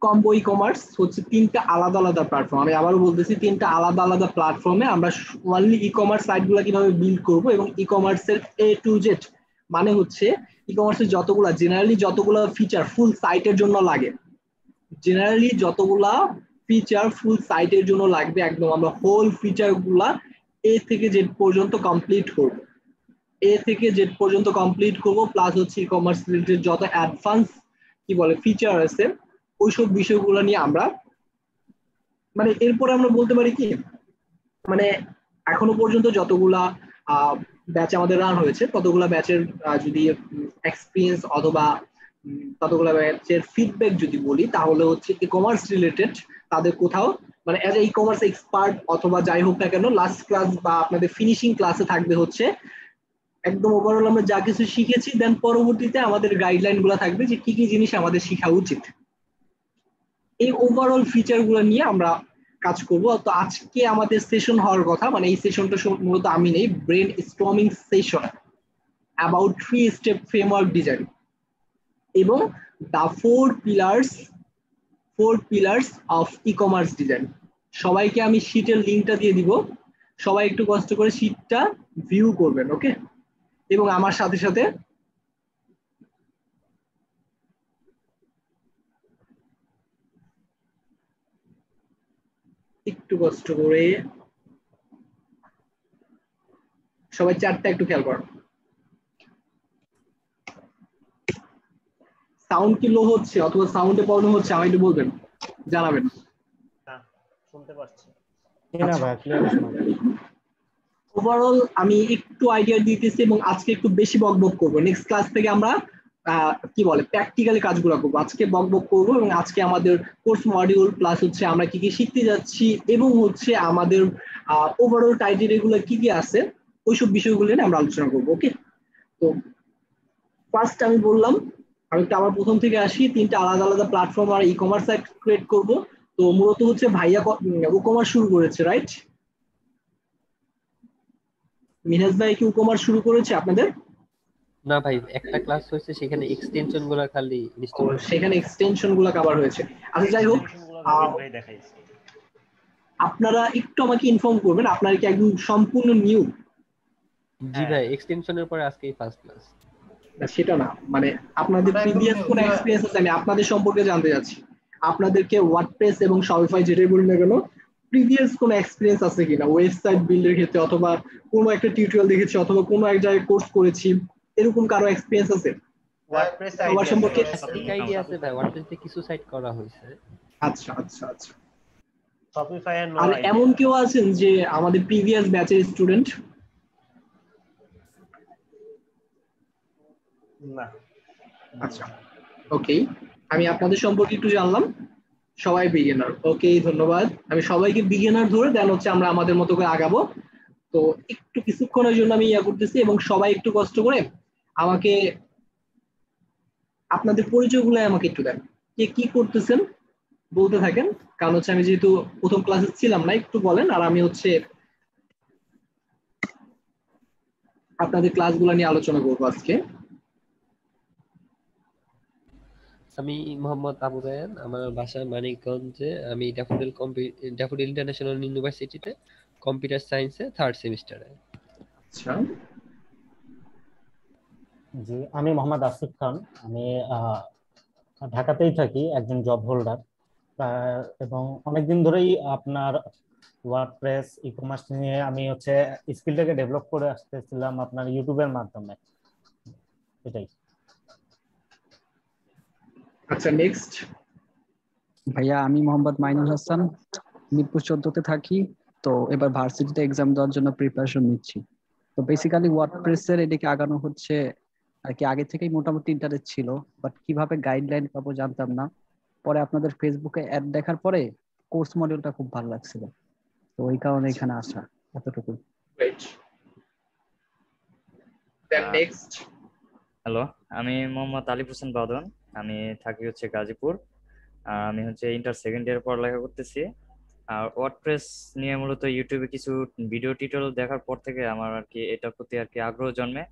Combo e commerce হচ্ছে তিনটা আলাদা আলাদা প্ল্যাটফর্ম। আমি আবারও বলতেছি, তিনটা আলাদা আলাদা প্ল্যাটফর্মে আমরা ওনলি ই কমার্স সাইটগুলো কিভাবে বিল্ড করব, এবং ই কমার্সের এ টু জেড, মানে হচ্ছে ই কমার্সের যতগুলা জেনারেলি যতগুলা ফিচার ফুল সাইটের জন্য লাগে, জেনারেলি যতগুলা ফিচার ফুল সাইটের জন্য লাগবে, একদম আমরা হোল ফিচার গুলা এ থেকে জেড পর্যন্ত কমপ্লিট করব। এ থেকে জেড পর্যন্ত কমপ্লিট করব, প্লাস হচ্ছে ই কমার্স রিলেটেড যত অ্যাডভান্স কি বলে ফিচার আছে ওইসব বিষয়গুলো নিয়ে আমরা, মানে এরপরে আমরা বলতে পারি কি, মানে এখনো পর্যন্ত যতগুলা ব্যাচ আমাদের রান হয়েছে ততগুলা ব্যাচের যদি এক্সপিরিয়েন্স অথবা ততগুলা ব্যাচের ফিডব্যাক যদি বলি, তাহলে হচ্ছে ই কমার্স রিলেটেড তাদের কোথাও মানে as a e commerce expert অথবা যাই হোক না কেন, লাস্ট ক্লাস বা আপনাদের ফিনিশিং ক্লাসে থাকবে হচ্ছে একদম ওভারঅল আমরা যা কিছু শিখেছি, দেন পরবর্তীতে আমাদের গাইডলাইন গুলো থাকবে যে কি কি জিনিস আমাদের শেখা উচিত। এই ওভারঅল ফিচার গুলো নিয়ে আমরা কাজ করব। তো আজকে আমাদের সেশন হওয়ার কথা, মানে এই সেশনটা মূলত আমি নেই, brainstorming session about 3 step framework design এবং the four pillars of ecommerce design. সবাইকে আমি শীটের লিঙ্কটা দিয়ে দিব, সবাই একটু কষ্ট করে শীটটা ভিউ করবেন, ওকে? এবং আমার সাথে সাথে একটু কষ্ট করে সবাই চারটা একটু খেয়াল করো। সাউন্ড কি লো হচ্ছে অথবা সাউন্ডে প্রবলেম হচ্ছে আমাকে একটু বলবেন, জানাবেন। হ্যাঁ, শুনতে পাচ্ছি। না ভাই, ক্লিয়ার শোনা যায়। ওভারঅল আমি একটু আইডিয়া দিতেছি এবং আজকে একটু বেশি বকবক করবো। নেক্সট ক্লাস থেকে আমরা কি বলে প্র্যাকটিক্যালি কাজগুলো করবো, আজকে বকবক করবো। এবং আজকে আমাদের কোর্স মডিউল প্লাস হচ্ছে আমরা কি কি শিখতে যাচ্ছি এবং হচ্ছে আমাদের ওভারঅল টাইটেল গুলো কি কি আছে ওইসব বিষয়গুলো নিয়ে আমরা আলোচনা করবো, ওকে? তো ফার্স্ট আমি বললাম, আমি একটু আবার প্রথম থেকে আসি, তিনটা আলাদা আলাদা প্ল্যাটফর্ম আর ই কমার্স সাইট ক্রিয়েট করব। তো মূলত হচ্ছে ভাইয়া ই কমার্স শুরু করেছে, রাইট? মিনাজ ভাই কি ই কমার্স শুরু করেছে আপনাদের? না ভাই, একটা ক্লাস হয়েছে, সেখানে এক্সটেনশন গুলো খালি ইনস্টল করা, সেখানে এক্সটেনশন গুলো কভার হয়েছে। আচ্ছা যাই হোক, আপনারা একটু আমাকে ইনফর্ম করবেন, আপনারা কি একদম সম্পূর্ণ নিউ? জি ভাই, এক্সটেনশনের পরে আজকেই ফার্স্ট ক্লাস। সেটা না, মানে আপনাদের প্রিভিয়াস কোন এক্সপেরিয়েন্স আছে? আমি আপনাদের সম্পর্কে জানতে চাচ্ছি। আপনাদেরকে ওয়ার্ডপ্রেস এবং শপিফাই যেটাই বলি না কেন, প্রিভিয়াস কোন এক্সপেরিয়েন্স আছে কিনা ওয়েবসাইট বিল্ডের ক্ষেত্রে, অথবা কোনো একটা টিউটোরিয়াল দেখেছি অথবা কোনো এক জায়গায় কোর্স করেছি, এরকম কারো এক্সপেরিয়েন্স আছে? ওয়ার্ডপ্রেস সবার সম্পর্কে আইডিয়া আছে ভাই, ওয়ার্ডপ্রেসে কিছু সাইট করা হয়েছে। আচ্ছা আচ্ছা আচ্ছা। শপিফাই এর নো আর আইডিয়া। এমন কেউ আছেন যে আমাদের প্রিভিয়াস ব্যাচের স্টুডেন্ট? না। আচ্ছা, ওকে, আমি আপনাদের সম্পর্কে একটু জানলাম। সবাই বিগিনার, ওকে, ধন্যবাদ। আমি সবাইকে বিগিনার ধরে দেন হচ্ছে আমরা আমাদের মতো করে আগাবো। তো একটু কিছুক্ষণের জন্য আমি ইয়া করতেছি এবং সবাই একটু কষ্ট করে আমাকে আপনাদের পরিচয়গুলো আমাকে একটু দেন, কে কি করতেছেন বলতে থাকেন। কারণ হচ্ছে আমি যেহেতু প্রথম ক্লাসে ছিলাম না, একটু বলেন আর আমি হচ্ছে আপনাদের ক্লাসগুলো নিয়ে আলোচনা করবো আজকে। আমি মোহাম্মদ আবু রায়ান, আমার বাসা মানিকগঞ্জে। আমি ড্যাফোডিল ইন্টারন্যাশনাল ইউনিভার্সিটিতে কম্পিউটার সায়েন্সে 3rd সেমিস্টারে। আচ্ছা, জি, আমি মোহাম্মদ আসিফ খান। আমি ঢাকাতেই থাকি, একজন জব হোল্ডার, এবং অনেকদিন ধরেই আপনার ওয়ার্ডপ্রেস ই কমার্স নিয়ে আমি হচ্ছে স্কিলটাকে ডেভেলপ করে আসতেছিলাম আপনার ইউটিউবের মাধ্যমে, এটাই। আচ্ছা, নেক্সট। ভাইয়া আমি মোহাম্মদ মাইনুল হাসান, মিরপুর 14-তে থাকি। তো এবার ভার্সিটিতে এক্সাম দেওয়ার জন্য প্রিপারেশন নিচ্ছি। তো বেসিক্যালি ওয়ার্ডপ্রেসের এদিকে আগানো হচ্ছে আর কি, আগে থেকেই মোটামুটি ইন্টারেস্ট ছিল, বাট কিভাবে গাইডলাইন পাবো জানতাম না। পরে আপনাদের ফেসবুকে অ্যাড দেখার পরে কোর্স মডিউলটা খুব ভালো লাগছিল, তো ওই কারণে এখানে আসা, এতটুকু। রাইট, দেন নেক্সট। হ্যালো, আমি মোহাম্মদ আলিফ হোসেন বাদন। আমি থাকি হচ্ছে গাজীপুর। আমি হচ্ছে ইন্টার সেকেন্ড ইয়ার পড়ালেখা করতেছি। আর ওয়ার্ডপ্রেস নিয়ে মূলত ইউটিউবে কিছু ভিডিও টিউটোরিয়াল দেখার পর থেকে আমার আর কি এটার প্রতি আর কি আগ্রহ জন্মে।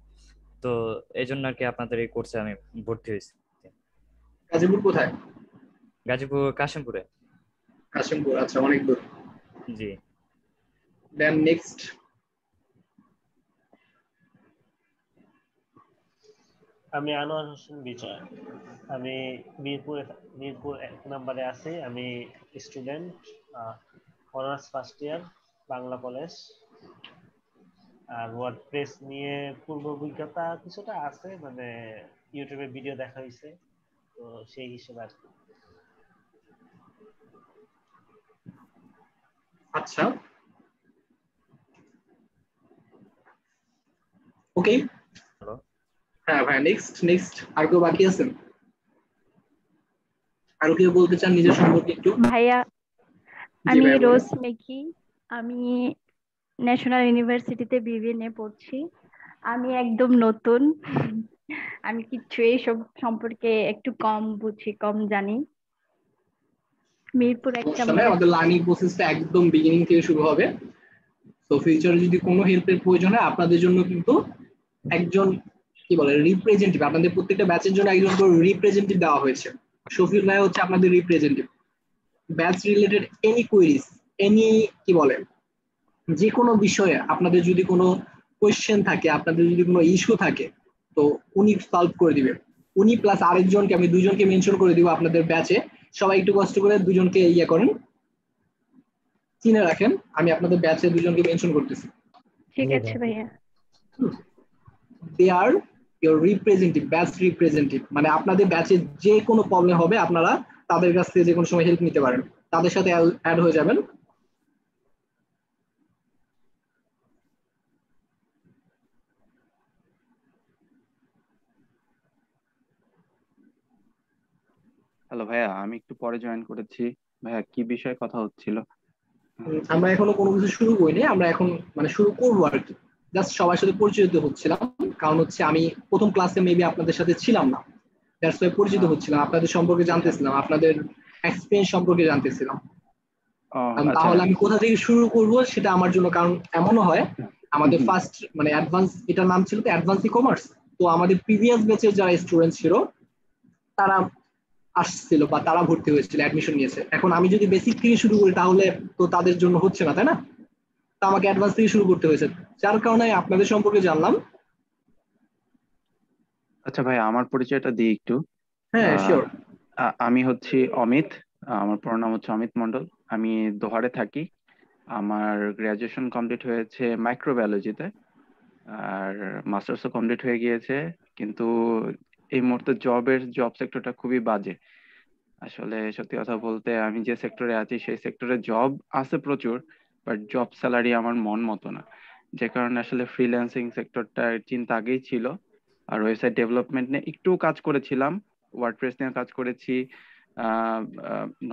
তো এই জন্য আর কি আপনাদের এই কোর্সে আমি ভর্তি হয়েছি। গাজীপুর কোথায়? গাজীপুর কাশিমপুরে। কাশিমপুর, আচ্ছা, অনেক দূর। জি। Then next. আমি আনোয়ার হোসেন বিজয়, আমি মিরপুর 1 নম্বরে আছি। আমি student, honours first year, Bangla college. আর ওয়ার্ডপ্রেস নিয়ে পূর্ব অভিজ্ঞতা কিছুটা আছে, মানে ইউটিউবে ভিডিও দেখা হয়েছে, তো সেই হিসেবে আর কি। আচ্ছা, ওকে। হ্যালো। হ্যাঁ ভাই, নেক্সট আর কেউ বাকি আছেন? আর কেউ বলতে চান নিজের সম্পর্কে একটু? ভাইয়া, জি আমি ভাই, বলুন। রোজ মেকি, আমি ন্যাশনাল ইউনিভার্সিটিতে বিবিএ পড়ছি। আমি একদম নতুন, আমি কিচ্ছু এইসব সম্পর্কে একটু কম বুঝি, কম জানি। মিরপুর 1 সমস্যা নাই, নম্বরে। আমাদের লার্নিং প্রসেসটা একদম বিগিনিং থেকে শুরু হবে। তো ফিউচারে যদি কোনো হেল্পের প্রয়োজন হয় আপনাদের জন্য কিন্তু একজন কি বলে রিপ্রেজেন্টেটিভ, আপনাদের প্রত্যেকটা ব্যাচের জন্য একজন করে রিপ্রেজেন্টেটিভ দেওয়া হয়েছে। শফিউল ভাই হচ্ছে আপনাদের representative. Batch related any queries, any কি বলে যে কোনো বিষয়ে আপনাদের যদি কোনো কোয়েশ্চেন থাকে, আপনাদের যদি কোনো ইস্যু থাকে, তো উনি সলভ করে দিবে। উনি প্লাস আরেকজনকে, আমি দুজনকে মেনশন করে দিব আপনাদের ব্যাচে। সবাই একটু কষ্ট করে দুজনকে ইয়ে করেন, চিনে রাখেন। আমি আপনাদের ব্যাচে দুজনকে মেনশন করতেছি। ঠিক আছে ভাইয়া। দে আর ইওর রিপ্রেজেন্টেটিভ, ব্যাচ রিপ্রেজেন্টেটিভ, মানে আপনাদের ব্যাচে যে কোনো প্রবলেম হবে আপনারা তাদের কাছ থেকে যে কোনো সময় হেল্প নিতে পারেন, তাদের সাথে অ্যাড হয়ে যাবেন। হ্যালো ভাইয়া, আমি একটু পরে জয়েন করেছি। ভাইয়া কি বিষয়ে কথা হচ্ছিল? আমরা এখনো কোনো কিছু শুরু করিনি, আমরা এখন মানে শুরু করবো আর কি। জাস্ট সবার সাথে পরিচিত হচ্ছিলাম, কারণ হচ্ছে আমি প্রথম ক্লাসে মেবি আপনাদের সাথে ছিলাম না, দ্যাটস ওয়াই পরিচিত হচ্ছিলাম, আপনাদের সম্পর্কে জানতেছিলাম, আপনাদের এক্সপিরিয়েন্স সম্পর্কে জানতেছিলাম। তাহলে আমি কোথা থেকে শুরু করব সেটা আমার জন্য, কারণ এমনও হয় আমাদের ফার্স্ট মানে অ্যাডভান্স, এটার নাম ছিল তো অ্যাডভান্স ই কমার্স। তো আমাদের প্রিভিয়াস ব্যাচের যারা স্টুডেন্ট ছিল তারা আসছিল বা তারা ভর্তি হয়েছিল, অ্যাডমিশন নিয়েছে। এখন আমি যদি বেসিক থেকে শুরু করি তাহলে তো তাদের জন্য হচ্ছে না, তাই না? তো আমাকে অ্যাডভান্স থেকে শুরু করতে হয়েছে, যার কারণে আপনাদের সম্পর্কে জানলাম। আচ্ছা ভাই, আমার পরিচয়টা দিই একটু। হ্যাঁ শিওর। আমি হচ্ছি অমিত, আমার পুরো নাম হচ্ছে অমিত মন্ডল। আমি দোহারে থাকি। আমার গ্রাজুয়েশন কমপ্লিট হয়েছে মাইক্রোবায়োলজিতে, আর মাস্টার্সও কমপ্লিট হয়ে গিয়েছে। কিন্তু এই মুহূর্তে জব সেক্টরটা খুবই বাজে। আসলে সত্যি কথা বলতে, আমি যে সেক্টরে আছি সেই সেক্টরে জব আছে প্রচুর, বাট জব স্যালারি আমার মন মতো না। যে কারণে আসলে ফ্রিল্যান্সিং সেক্টরটার চিন্তা আগেই ছিল। আর ওয়েবসাইট ডেভেলপমেন্ট নিয়ে একটু কাজ করেছিলাম, ওয়ার্ডপ্রেস নিয়ে কাজ করেছি।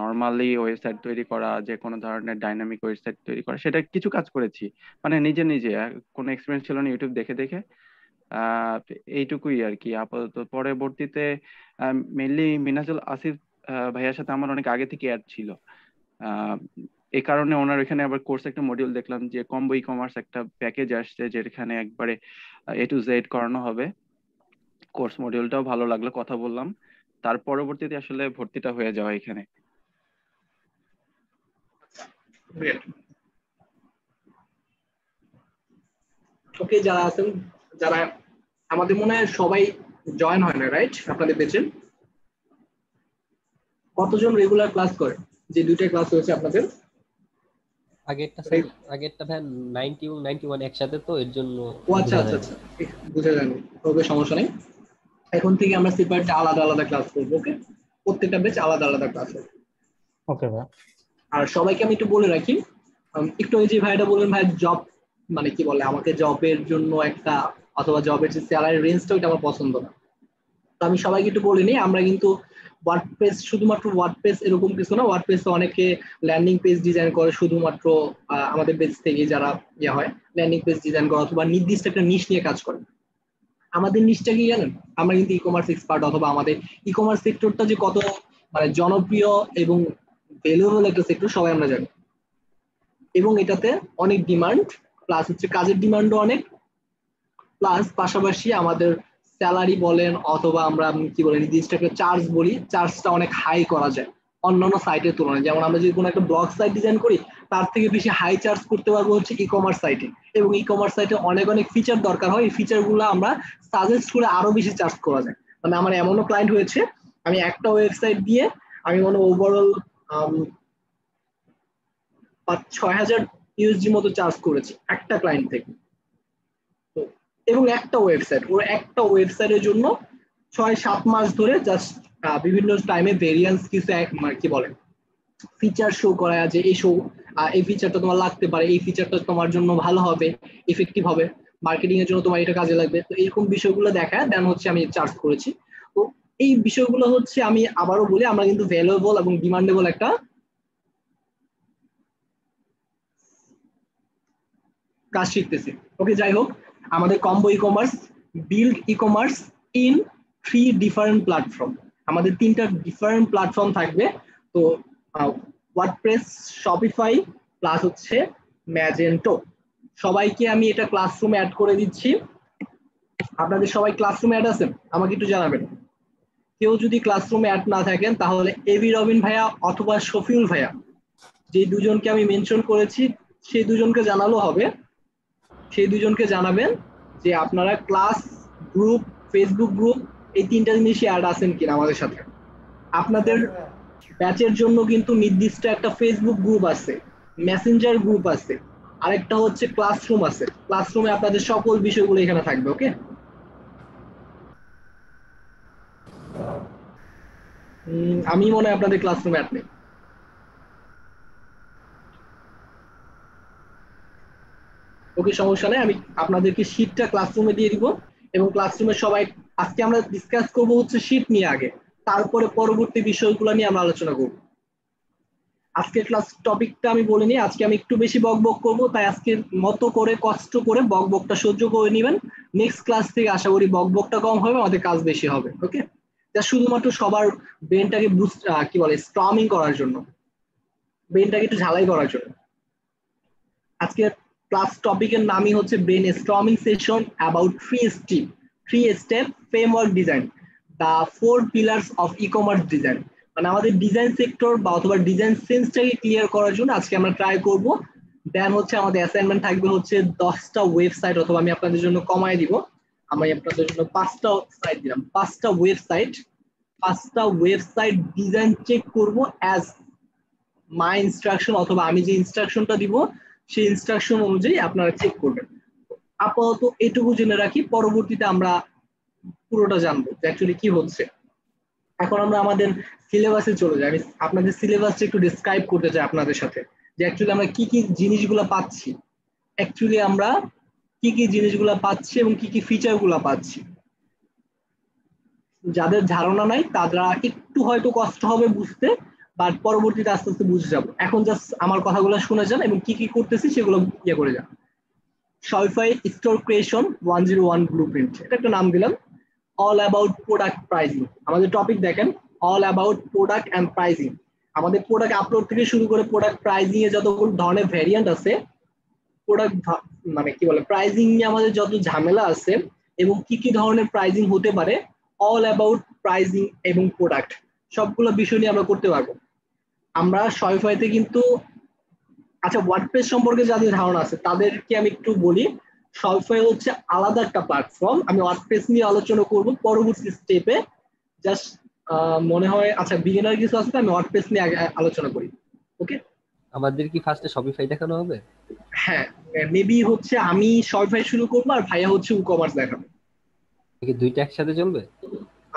নর্মালি ওয়েবসাইট তৈরি করা, যে কোনো ধরনের ডাইনামিক ওয়েবসাইট তৈরি করা, সেটা কিছু কাজ করেছি, মানে নিজে নিজে। কোনো এক্সপিরিয়েন্স ছিল না, ইউটিউব দেখে দেখে। আহ এইটুকুই আর কি আপাতত। পরবর্তীতে মেনলি মিনাজুল আসিফ ভাইয়ার সাথে আমার অনেক আগে থেকে অ্যাড ছিল। এই কারণে ওনার এখানে আবার কোর্স একটা মডিউল দেখলাম যে কম্বো ই কমার্স একটা প্যাকেজ আসছে, যেখানে একবারে A to Z করানো হবে। কোর্স মডিউলটাও ভালো লাগলো, কথা বললাম। তার পরবর্তীতে আসলে ভর্তিটা হয়ে যাওয়া এখানে। ওকে, যারা আছেন, যারা আমাদের মনে হয় সবাই জয়েন হয় না, রাইট? আপনাদের বেচে কতজন রেগুলার ক্লাস করে? যে দুইটা ক্লাস হয়েছে আপনাদের আগেরটা ভাই 90 এবং 91 একসাথে, তো এর জন্য ও আচ্ছা আচ্ছা আচ্ছা, বুঝে যায়নি, ওকে সমস্যা নেই। এখন থেকে আমরা সেপারেট আলাদা আলাদা ক্লাস করবো, ওকে? প্রত্যেকটা ব্যাচ আলাদা আলাদা ক্লাস হবে। ওকে ভাই। আর সবাইকে আমি একটু বলে রাখি, একটু ওই যে ভাইটা বললেন ভাই জব মানে কি বলে, আমাকে জবের জন্য একটা অথবা জবের যে স্যালারি রেঞ্জটা ওইটা আমার পছন্দ না। তো আমি সবাইকে একটু বলে নিই, আমরা কিন্তু ওয়ার্ডপ্রেস শুধুমাত্র ওয়ার্ডপ্রেস এরকম কিছু না। ওয়ার্ডপ্রেস অনেকে ল্যান্ডিং পেজ ডিজাইন করে শুধুমাত্র আমাদের পেজ থেকে যারা ইয়ে হয় ল্যান্ডিং পেজ ডিজাইন করে অথবা নির্দিষ্ট একটা নিশ নিয়ে কাজ করে। আমাদের নিশটা কি জানেন? আমরা কিন্তু ই কমার্স এক্সপার্ট, অথবা আমাদের ই কমার্স সেক্টরটা যে কত মানে জনপ্রিয় এবং ভ্যালুয়েবল একটা সেক্টর সবাই আমরা জানি। এবং এটাতে অনেক ডিমান্ড, প্লাস হচ্ছে কাজের ডিমান্ডও অনেক, প্লাস পাশাপাশি আমাদের স্যালারি বলেন অথবা আমরা কি বলি নির্দিষ্ট একটা চার্জ বলি, চার্জটা অনেক হাই করা যায় অন্যান্য সাইটের তুলনায়। যেমন আমরা যদি কোনো একটা ব্লগ সাইট ডিজাইন করি তার থেকে বেশি হাই চার্জ করতে পারবো হচ্ছে ই কমার্স সাইটে, এবং ই কমার্স সাইটে অনেক অনেক ফিচার দরকার হয়, এই ফিচারগুলো আমরা সাজেস্ট করে আরো বেশি চার্জ করা যায়। মানে আমার এমনও ক্লায়েন্ট হয়েছে আমি একটা ওয়েবসাইট দিয়ে আমি মনে ওভারঅল 6,000 ইউএসডি মতো চার্জ করেছি একটা ক্লায়েন্ট থেকে, এবং একটা ওয়েবসাইট, ওর একটা ওয়েবসাইটের জন্য 6-7 মাস ধরে জাস্ট বিভিন্ন টাইমে ভেরিয়েন্স কিছু কি বলে ফিচার শো করা আছে, এই ফিচারটা তোমার লাগতে পারে, এই ফিচারটা তোমার জন্য ভালো হবে, ইফেক্টিভ হবে, মার্কেটিং এর জন্য তোমার এটা কাজে লাগবে, তো এরকম বিষয়গুলো দেখায় দেন হচ্ছে আমি চার্জ করেছি। তো এই বিষয়গুলো হচ্ছে আমি আবারও বলি আমরা কিন্তু ভ্যালুয়েবল এবং ডিমান্ডেবল একটা কাজ শিখতেছি। ওকে, যাই হোক, আমাদের combo e commerce, build e commerce in 3 different platform, আমাদের 3টা ডিফারেন্ট প্ল্যাটফর্ম থাকবে। তো ওয়ার্ডপ্রেস, শপিফাই প্লাস হচ্ছে ম্যাজেন্টো। সবাইকে আমি এটা ক্লাসরুমে অ্যাড করে দিচ্ছি। আপনাদের সবাই ক্লাসরুমে অ্যাড আছেন? আমাকে একটু জানাবেন। কেউ যদি ক্লাসরুমে অ্যাড না থাকেন তাহলে এবি রবিন ভাইয়া অথবা শফিউল ভাইয়া, যে দুজনকে আমি মেনশন করেছি সেই দুজনকে জানালো হবে, সেই দুজনকে জানাবেন যে আপনারা ক্লাস গ্রুপ, ফেসবুক গ্রুপ, এই 3টা জিনিসই অ্যাড আছেন কিনা আমাদের সাথে। আপনাদের ব্যাচের জন্য কিন্তু নির্দিষ্ট একটা ফেসবুক গ্রুপ আছে, মেসেঞ্জার গ্রুপ আছে, আরেকটা হচ্ছে ক্লাসরুম আছে। ক্লাসরুমে আপনাদের সকল বিষয়গুলো এখানে থাকবে। ওকে, আমি মনে হয় আপনাদের ক্লাসরুমে অ্যাড নেই। ওকে, সমস্যা নেই, আমি আপনাদেরকে শীটটা ক্লাসরুমে দিয়ে দিব, এবং ক্লাসরুমে সবাই আজকে আমরা ডিসকাস করব হচ্ছে শীট নিয়ে আগে, তারপরে পরবর্তী বিষয়গুলো নিয়ে আমরা আলোচনা করব। আজকের ক্লাস টপিকটা আমি বলিনি, আজকে আমি একটু বেশি বকবক করব, তাই আজকের মতো করে কষ্ট করে বকবকটা সহ্য করে নেবেন। নেক্সট ক্লাস থেকে আশা করি বকবকটা কম হবে, আমাদের কাজ বেশি হবে। ওকে, যা শুধুমাত্র সবার ব্রেনটাকে বুস্ট কি বলে স্ট্রমিং করার জন্য, ব্রেনটাকে একটু ঝালাই করার জন্য। আজকে ক্লাস টপিকের নামই হচ্ছে brain storming session about 3 step framework design, the 4 pillars of ecommerce design. মানে আমাদের ডিজাইন সেক্টর বা অথবা ডিজাইন সেন্সটাকে ক্লিয়ার করার জন্য আজকে আমরা ট্রাই করব। দেন হচ্ছে আমাদের অ্যাসাইনমেন্ট থাকবে হচ্ছে 10টা ওয়েবসাইট, অথবা আমি আপনাদের জন্য কমায় দিব, আমি আপনাদের জন্য 5টা সাইট দিলাম, 5টা ওয়েবসাইট ডিজাইন চেক করব অ্যাজ মাই ইনস্ট্রাকশন, অথবা আমি যে ইনস্ট্রাকশনটা দিব সেই ইনস্ট্রাকশন অনুযায়ী আপনারা চেক করবেন। আপাতত এটুকু জেনে রাখি, পরবর্তীতে আমরা পুরোটা জানবো যে অ্যাকচুয়ালি কি হচ্ছে। এখন আমরা আমাদের সিলেবাসে চলে যাই। আমি আপনাদের সিলেবাসটা একটু ডিসক্রাইব করতে চাই আপনাদের সাথে, যে অ্যাকচুয়ালি আমরা কি কি জিনিসগুলো পাচ্ছি, এবং কি কি ফিচারগুলো পাচ্ছি। যাদের ধারণা নাই তারা একটু হয়তো কষ্ট হবে বুঝতে, বাট পরবর্তীতে আস্তে আস্তে বুঝে যাবো। এখন জাস্ট আমার কথাগুলো শুনে যান এবং কি কি করতেছি সেগুলো ইয়ে করে যান। শপিফাই স্টোর ক্রিয়েশন 101 ব্লুপ্রিন্ট, এটা একটা নাম দিলাম। অল অ্যাবাউট প্রোডাক্ট প্রাইসিং, আমাদের টপিক দেখেন all about product and pricing. আমাদের প্রোডাক্ট আপলোড থেকে শুরু করে প্রোডাক্ট প্রাইসিং এ যতগুলো ধরনের ভ্যারিয়েন্ট আছে, প্রোডাক্ট মানে কি বলে প্রাইসিং নিয়ে আমাদের যত ঝামেলা আছে এবং কি কি ধরনের প্রাইসিং হতে পারে, অল অ্যাবাউট প্রাইসিং এবং প্রোডাক্ট সবগুলো বিষয় নিয়ে আমরা করতে পারবো। আমরা শপিফাইতে কিন্তু, আচ্ছা ওয়ার্ডপ্রেস সম্পর্কে যাদের ধারণা আছে তাদেরকে আমি একটু বলি, শপিফাই হচ্ছে আলাদা একটা প্ল্যাটফর্ম। আমি ওয়ার্ডপ্রেস নিয়ে আলোচনা করব পরবর্তী স্টেপে। জাস্ট মনে হয় আচ্ছা বিগিনার কিছু আছে, আমি ওয়ার্ডপ্রেস নিয়ে আগে আলোচনা করি। ওকে, আমাদের কি ফার্স্টে শপিফাই দেখানো হবে? হ্যাঁ, মেবি হচ্ছে আমি শপিফাই শুরু করবো আর ভাইয়া হচ্ছে ই কমার্স দেখাবো। কি দুইটা একসাথে চলবে?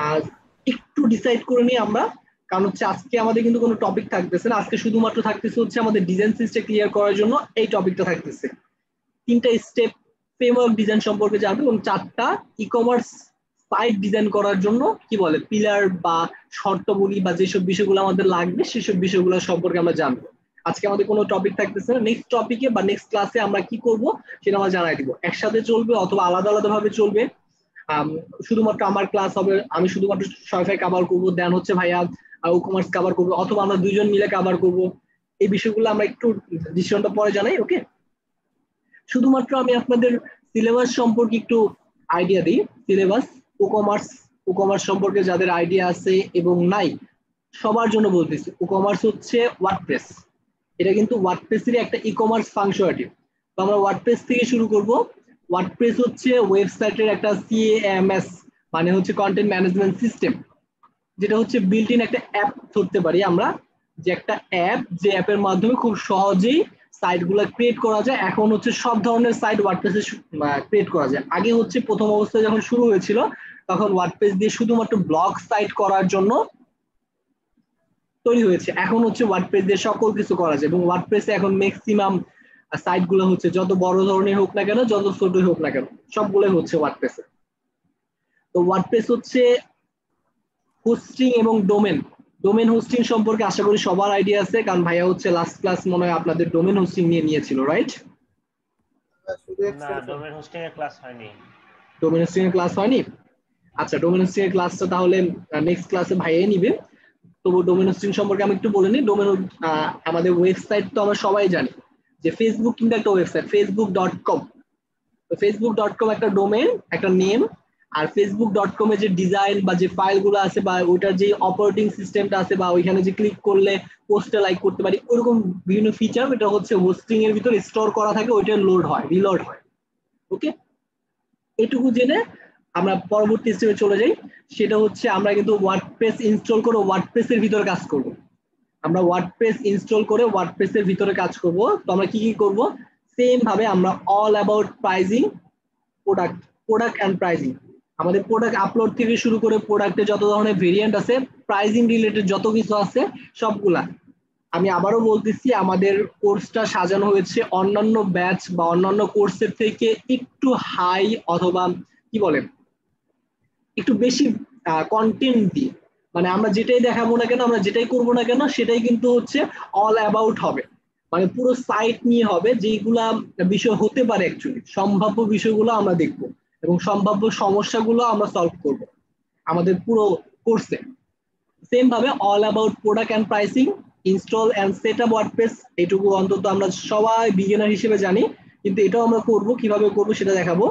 আর একটু ডিসাইড করে নিই আমরা, কারণ হচ্ছে আজকে আমাদের কিন্তু কোনো টপিক থাকতেছে না, আজকে শুধুমাত্র থাকতেছে হচ্ছে আমাদের ডিজাইন সিস্টেম ক্লিয়ার করার জন্য এই টপিকটা থাকতেছে। 3টা স্টেপ ফ্রেমওয়ার্ক ডিজাইন সম্পর্কে জানবো, এবং 4টা ই কমার্স সাইট ডিজাইন করার জন্য কি বলে পিলার বা শর্তাবলী বা যেসব বিষয়গুলো আমাদের লাগবে সেসব বিষয়গুলো সম্পর্কে আমরা জানবো। আজকে আমাদের কোনো টপিক থাকতেছে না, নেক্সট টপিকে বা নেক্সট ক্লাসে আমরা কি করব সেটা আমরা জানাই দিব। একসাথে চলবে অথবা আলাদা আলাদা ভাবে চলবে। শুধুমাত্র আমার ক্লাস হবে, আমি শুধুমাত্র শপিফাই কভার করবো, দেন হচ্ছে ভাইয়া ই কমার্স কভার করবো, অথবা আমরা দুইজন মিলে কভার করব। এই বিষয়গুলো আমরা একটু ডিসিশনটা পরে জানাই। ওকে, শুধুমাত্র আমি আপনাদের সিলেবাস সম্পর্কে একটু আইডিয়া দিই। সিলেবাস ই-কমার্স সম্পর্কে যাদের আইডিয়া আছে এবং নাই সবার জন্য বলতেছি, ই-কমার্স হচ্ছে ওয়ার্ডপ্রেস। এটা কিন্তু ওয়ার্ডপ্রেসেরই একটা ই-কমার্স ফাংশনালিটি। তো আমরা ওয়ার্ডপ্রেস থেকে শুরু করব। ওয়ার্ডপ্রেস হচ্ছে ওয়েবসাইটের একটা সিএমএস, মানে হচ্ছে কন্টেন্ট ম্যানেজমেন্ট সিস্টেম, যেটা হচ্ছে বিল্ট ইন একটা অ্যাপ ধরতে পারি আমরা, যে একটা অ্যাপ, যে অ্যাপের মাধ্যমে খুব সহজেই সাইটগুলো ক্রিয়েট করা যায়। এখন হচ্ছে সব ধরনের সাইট ওয়ার্ডপ্রেসে ক্রিয়েট করা যায়। আগে হচ্ছে প্রথম অবস্থায় যখন শুরু হয়েছিল তখন ওয়ার্ডপ্রেস দিয়ে শুধুমাত্র ব্লগ সাইট করার জন্য তৈরি হয়েছে। এখন হচ্ছে ওয়ার্ডপ্রেস দিয়ে সকল কিছু করা যায়, এবং ওয়ার্ডপ্রেসে এখন ম্যাক্সিমাম সাইটগুলো হচ্ছে যত বড় ধরনের হোক না কেন, যত ছোটই হোক না কেন, সবগুলোই হচ্ছে ওয়ার্ডপ্রেসে। তো ওয়ার্ডপ্রেস হচ্ছে হোস্টিং এবং ডোমেন হোস্টিং সম্পর্কে আশা করি সবার আইডিয়া আছে, কারণ ভাইয়া হচ্ছে লাস্ট ক্লাস মনে হয় আপনাদের ডোমেন হোস্টিং নিয়ে নিয়েছিল, রাইট? না, ডোমেন হোস্টিং এর ক্লাস হয়নি। ডোমেন হোস্টিং এর ক্লাস হয়নি? আচ্ছা, ডোমেন হোস্টিং এর ক্লাসটা তাহলে নেক্সট ক্লাসে ভাইয়াই নিবে। তবু ডোমেন হোস্টিং সম্পর্কে আমি একটু বলে নিই। ডোমেন আমাদের ওয়েবসাইট তো আমরা সবাই জানি যে ফেসবুক কিন্তু একটা ওয়েবসাইট, facebook.com। তো facebook.com একটা ডোমেন, একটা নেম। আর facebook.com এর যে ডিজাইন বা যে ফাইলগুলো আছে বা ওইটার যে অপারেটিং সিস্টেমটা আছে বা ওইখানে যে ক্লিক করলে পোস্টে লাইক করতে পারি, ওরকম বিভিন্ন ফিচার এটা হচ্ছে হোস্টিং এর ভিতর স্টোর করা থাকে, ওইটা লোড হয়, রিলোড হয়। ওকে, এটুকু জেনে আমরা পরবর্তী স্টেপে চলে যাই। সেটা হচ্ছে আমরা কিন্তু ওয়ার্ডপ্রেস ইনস্টল করে ওয়ার্ডপ্রেসের ভিতরে কাজ করব। আমরা ওয়ার্ডপ্রেস ইনস্টল করে ওয়ার্ডপ্রেসের ভিতরে কাজ করব। তো আমরা কি কি করব? সেম ভাবে আমরা all about pricing, product and pricing, আমাদের প্রোডাক্ট আপলোড থেকে শুরু করে প্রোডাক্টে যত ধরনের ভেরিয়েন্ট আছে, প্রাইজিং রিলেটেড যত কিছু আছে সবগুলা। আমি আবারও বলতেছি, আমাদের কোর্সটা সাজানো হয়েছে অন্যান্য ব্যাচ বা অন্যান্য কোর্সের থেকে একটু হাই, অথবা কি বলে একটু বেশি কন্টেন্ট দিয়ে। মানে আমরা যেটাই দেখাবো না কেন, আমরা যেটাই করবো না কেন, সেটাই কিন্তু হচ্ছে অল অ্যাবাউট হবে, মানে পুরো সাইট নিয়ে হবে, যেগুলা বিষয় হতে পারে অ্যাকচুয়ালি সম্ভাব্য বিষয়গুলো আমরা দেখব এবং সম্ভাব্য সমস্যাগুলো আমরা সলভ করব আমাদের পুরো কোর্সে। সেম ভাবে all about product and pricing, install and set up WordPress, এটুকু অন্তত আমরা সবাই বিগিনার হিসেবে জানি, কিন্তু এটাও আমরা করব, কিভাবে করব সেটা দেখাবো।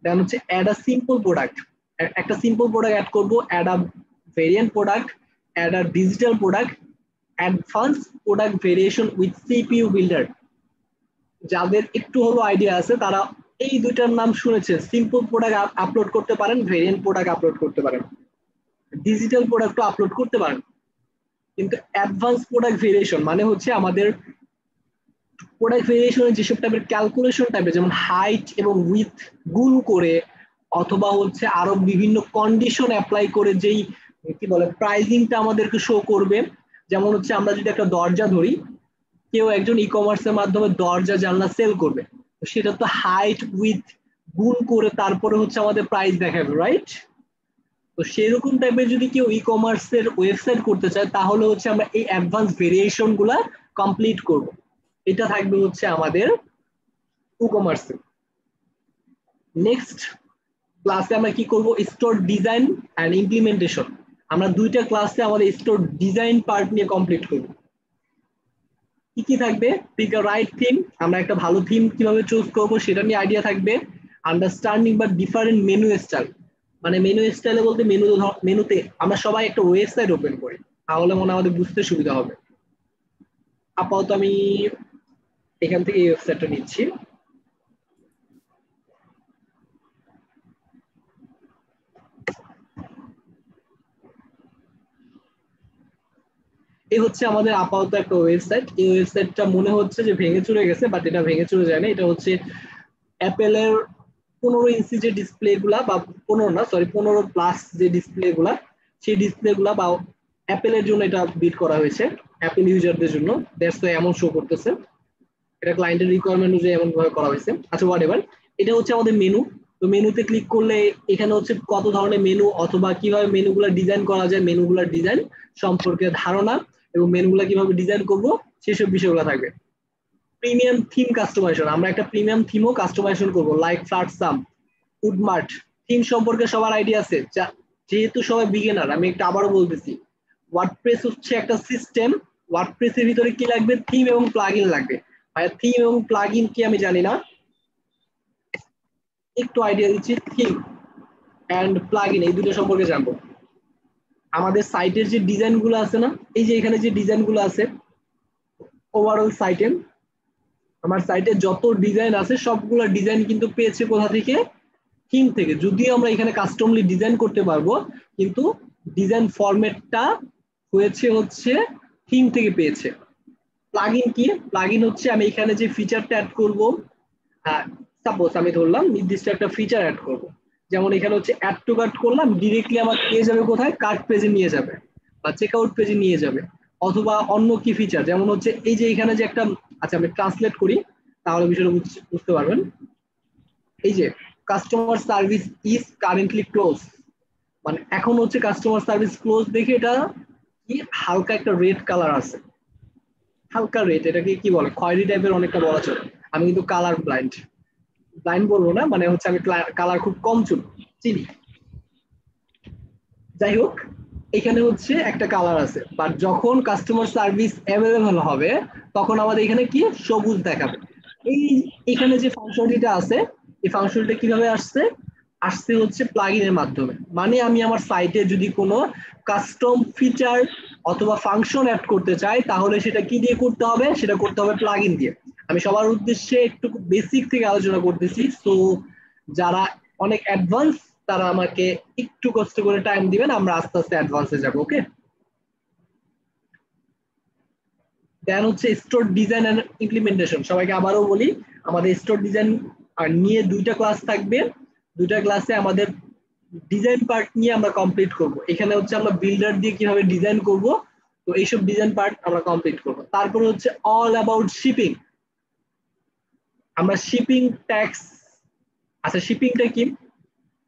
দেন হচ্ছে অ্যাড আ সিম্পল প্রোডাক্ট, একটা সিম্পল প্রোডাক্ট অ্যাড করব, add a variant product, add a digital product, advance product variation with CPU builder. যাদের একটু হলো আইডিয়া আছে তারা এই দুইটার নাম শুনেছে, সিম্পল প্রোডাক্ট আপলোড করতে পারেন, ভেরিয়েন্ট প্রোডাক্ট আপলোড করতে পারেন, ডিজিটাল প্রোডাক্টও আপলোড করতে পারেন। কিন্তু অ্যাডভান্স প্রোডাক্ট ভেরিয়েশন মানে হচ্ছে আমাদের প্রোডাক্ট ভেরিয়েশনের যেসব টাইপের ক্যালকুলেশন টাইপের, যেমন হাইট এবং উইথ গুণ করে, অথবা হচ্ছে আরো বিভিন্ন কন্ডিশন অ্যাপ্লাই করে যেই কি বলে প্রাইজিংটা আমাদেরকে শো করবে। যেমন হচ্ছে আমরা যদি একটা দরজা ধরি, কেউ একজন ই কমার্সের মাধ্যমে দরজা জানলা সেল করবে, সেটা তো হাইট উইথ গুণ করে তারপরে হচ্ছে আমাদের প্রাইস দেখাবে, রাইট? তো সেরকম টাইপের যদি কেউ ই কমার্সের ওয়েবসাইট করতে চায়, তাহলে হচ্ছে আমরা এই অ্যাডভান্স ভেরিয়েশন গুলা কমপ্লিট করব। এটা থাকবে হচ্ছে আমাদের ই কমার্সে। নেক্সট ক্লাসে আমরা কি করব? Store design and implementation. আমরা দুইটা ক্লাসে আমাদের স্টোর ডিজাইন পার্ট নিয়ে কমপ্লিট করব। কি কি থাকবে? পিক আ রাইট থিম, আমরা একটা ভালো থিম কিভাবে চুজ করব সেটা নিয়ে আইডিয়া থাকবে। আন্ডারস্ট্যান্ডিং বা ডিফারেন্ট মেনু স্টাইল, মানে মেনু স্টাইলে বলতে মেনুতে আমরা সবাই একটা ওয়েবসাইট ওপেন করি, তাহলে মনে আমাদের বুঝতে সুবিধা হবে। আপাতত আমি এখান থেকে এই ওয়েবসাইটটা নিচ্ছি। এই হচ্ছে আমাদের আপাতত একটা ওয়েবসাইট। এই ওয়েবসাইটটা মনে হচ্ছে যে ভেঙে চুরে গেছে, বাট এটা ভেঙে চুরে যায় না। এটা হচ্ছে অ্যাপেলের 15 ইঞ্চি যে ডিসপ্লে গুলা, বা 15+ যে ডিসপ্লে গুলা, সেই ডিসপ্লে গুলা বা অ্যাপেলের জন্য এটা বিট করা হয়েছে, অ্যাপেল ইউজারদের জন্য। দ্যাটস ওয়াই এমন শো করতেছে, এটা ক্লায়েন্টের রিকোয়ারমেন্ট অনুযায়ী এমন ভাবে করা হয়েছে। আচ্ছা, হোয়াটএভার। এটা হচ্ছে আমাদের মেনু। তো মেনুতে ক্লিক করলে এখানে হচ্ছে কত ধরনের মেনু অথবা কিভাবে মেনুগুলা ডিজাইন করা যায়, মেনুগুলার ডিজাইন সম্পর্কে ধারণা এবং মেনুগুলা কিভাবে ডিজাইন করব সেসব বিষয়গুলো থাকবে। প্রিমিয়াম থিম কাস্টমাইজেশন, আমরা একটা প্রিমিয়াম থিমও কাস্টমাইজেশন করব, লাইক ফ্লাটসাম, উডমার্ট। থিম সম্পর্কে সবার আইডিয়া আছে? যেহেতু সবাই বিগিনার, আমি একটা আবারও বলতেছি, ওয়ার্ডপ্রেস হচ্ছে একটা সিস্টেম। ওয়ার্ডপ্রেসের ভিতরে কি লাগবে? থিম এবং প্লাগইন লাগবে। ভাই থিম এবং প্লাগইন কি আমি জানি না, একটু আইডিয়া দিচ্ছি। থিম অ্যান্ড প্লাগইন, এই দুটো সম্পর্কে জানবো। আমাদের সাইটের যে ডিজাইনগুলো আছে না, এই যে এখানে যে ডিজাইনগুলো আছে ওভারঅল সাইটে, আমার সাইটে যত ডিজাইন আছে সবগুলো ডিজাইন কিন্তু পেয়েছে কোথা থেকে? থিম থেকে। যদিও আমরা এখানে কাস্টমলি ডিজাইন করতে পারবো, কিন্তু ডিজাইন ফরম্যাটটা হচ্ছে থিম থেকে পেয়েছে। প্লাগইন কি? প্লাগইন হচ্ছে আমি এখানে যে ফিচারটা অ্যাড করব, সাপোজ আমি ধরলাম নির্দিষ্ট একটা ফিচার অ্যাড করব, যেমন এখানে হচ্ছে অ্যাড টু কার্ট করলাম, ডিরেক্টলি আমার পেয়ে যাবে কোথায়? কার্ট পেজে নিয়ে যাবে বা চেকআউট পেজে নিয়ে যাবে। অথবা অন্য কি ফিচার, যেমন হচ্ছে এই যে এখানে যে একটা, আচ্ছা আমি ট্রান্সলেট করি তাহলে বিষয়টা বুঝতে পারবেন। এই যে customer service is currently close, মানে এখন হচ্ছে কাস্টমার সার্ভিস ক্লোজ দেখে এটা কি হালকা একটা রেড কালার আছে, হালকা রেড, এটাকে কি বলে খয়েরি টাইপের অনেকটা বলা চলে। আমি কিন্তু কালার ব্লাইন্ড বলবো না, মানে হচ্ছে আমি কালার খুব কম চিনি। যাই হোক, এখানে হচ্ছে একটা কালার আছে, বাট যখন কাস্টমার সার্ভিস অ্যাভেলেবল হবে তখন আমাদের এখানে কি সবুজ দেখাবে। এখানে যে ফাংশনটা আছে, এই ফাংশনটা কিভাবে আসছে হচ্ছে প্লাগইনের মাধ্যমে। মানে আমি আমার সাইটে যদি কোনো কাস্টম ফিচার অথবা ফাংশন অ্যাড করতে চাই তাহলে সেটা কি দিয়ে করতে হবে? সেটা করতে হবে প্লাগইন দিয়ে। আমি সবার উদ্দেশ্যে একটু বেসিক থেকে আলোচনা করতেছি, তো যারা অনেক অ্যাডভান্স তারা আমাকে একটু কষ্ট করে টাইম দিবেন, আমরা আস্তে আস্তে অ্যাডভান্সে যাব। ওকে, দেন হচ্ছে স্টোর ডিজাইন এন্ড ইমপ্লিমেন্টেশন। সবাইকে আবারও বলি, আমাদের স্টোর ডিজাইন আর নিয়ে দুইটা ক্লাস থাকবে, দুইটা ক্লাসে আমাদের ডিজাইন পার্ট নিয়ে আমরা কমপ্লিট করব। এখানে হচ্ছে আমরা বিল্ডার দিয়ে কিভাবে ডিজাইন করব, তো এইসব ডিজাইন পার্ট আমরা কমপ্লিট করব। তারপরে হচ্ছে অল অ্যাবাউট শিপিং, আমরা শিপিং ট্যাক্স, আচ্ছা শিপিংটা কি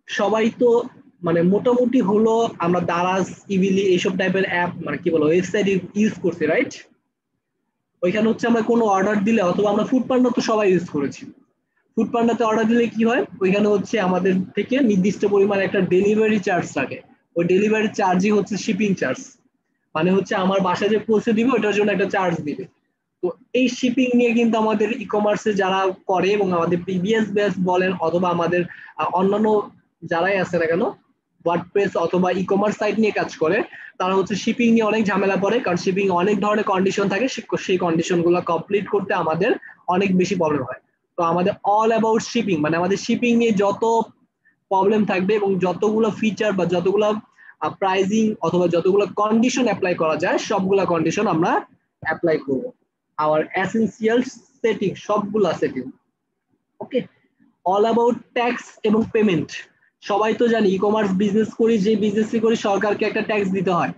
সবাই তো মানে মোটামুটি হলো আমরা দারাজ, ইভিলি এইসব টাইপের অ্যাপ মানে কি বলো ওয়েবসাইট ইউজ করছি, রাইট? ওইখানে হচ্ছে আমরা কোনো অর্ডার দিলে, অথবা আমরা ফুড পান্ডা তো সবাই ইউজ করেছি, ফুড পান্ডাতে অর্ডার দিলে কি হয়, ওইখানে হচ্ছে আমাদের থেকে নির্দিষ্ট পরিমাণ একটা ডেলিভারি চার্জ থাকে, ওই ডেলিভারি চার্জই হচ্ছে শিপিং চার্জ। মানে হচ্ছে আমার বাসায় যে পৌঁছে দিবে ওটার জন্য একটা চার্জ দিবে। তো এই শিপিং নিয়ে কিন্তু আমাদের ই কমার্সে যারা করে এবং আমাদের প্রিভিয়াস ব্যাচ বলেন অথবা আমাদের অন্যান্য যারাই আছে না কেন ওয়ার্ডপ্রেস অথবা ই কমার্স সাইট নিয়ে কাজ করে, তারা হচ্ছে শিপিং নিয়ে অনেক ঝামেলা পড়ে, কারণ শিপিং অনেক ধরনের কন্ডিশন থাকে, সেই কন্ডিশনগুলো কমপ্লিট করতে আমাদের অনেক বেশি প্রবলেম হয়। তো আমাদের অল অ্যাবাউট শিপিং মানে আমাদের শিপিং নিয়ে যত প্রবলেম থাকবে এবং যতগুলো ফিচার বা যতগুলো প্রাইজিং অথবা যতগুলো কন্ডিশন অ্যাপ্লাই করা যায় সবগুলা কন্ডিশন আমরা অ্যাপ্লাই করব। আওয়ার এসেনশিয়াল সেটিং, সবগুলা setting. Okay, all about tax এবং পেমেন্ট। সবাই তো জানি ই কমার্স বিজনেস করি, যে বিজনেসই করি সরকারকে একটা ট্যাক্স দিতে হয়,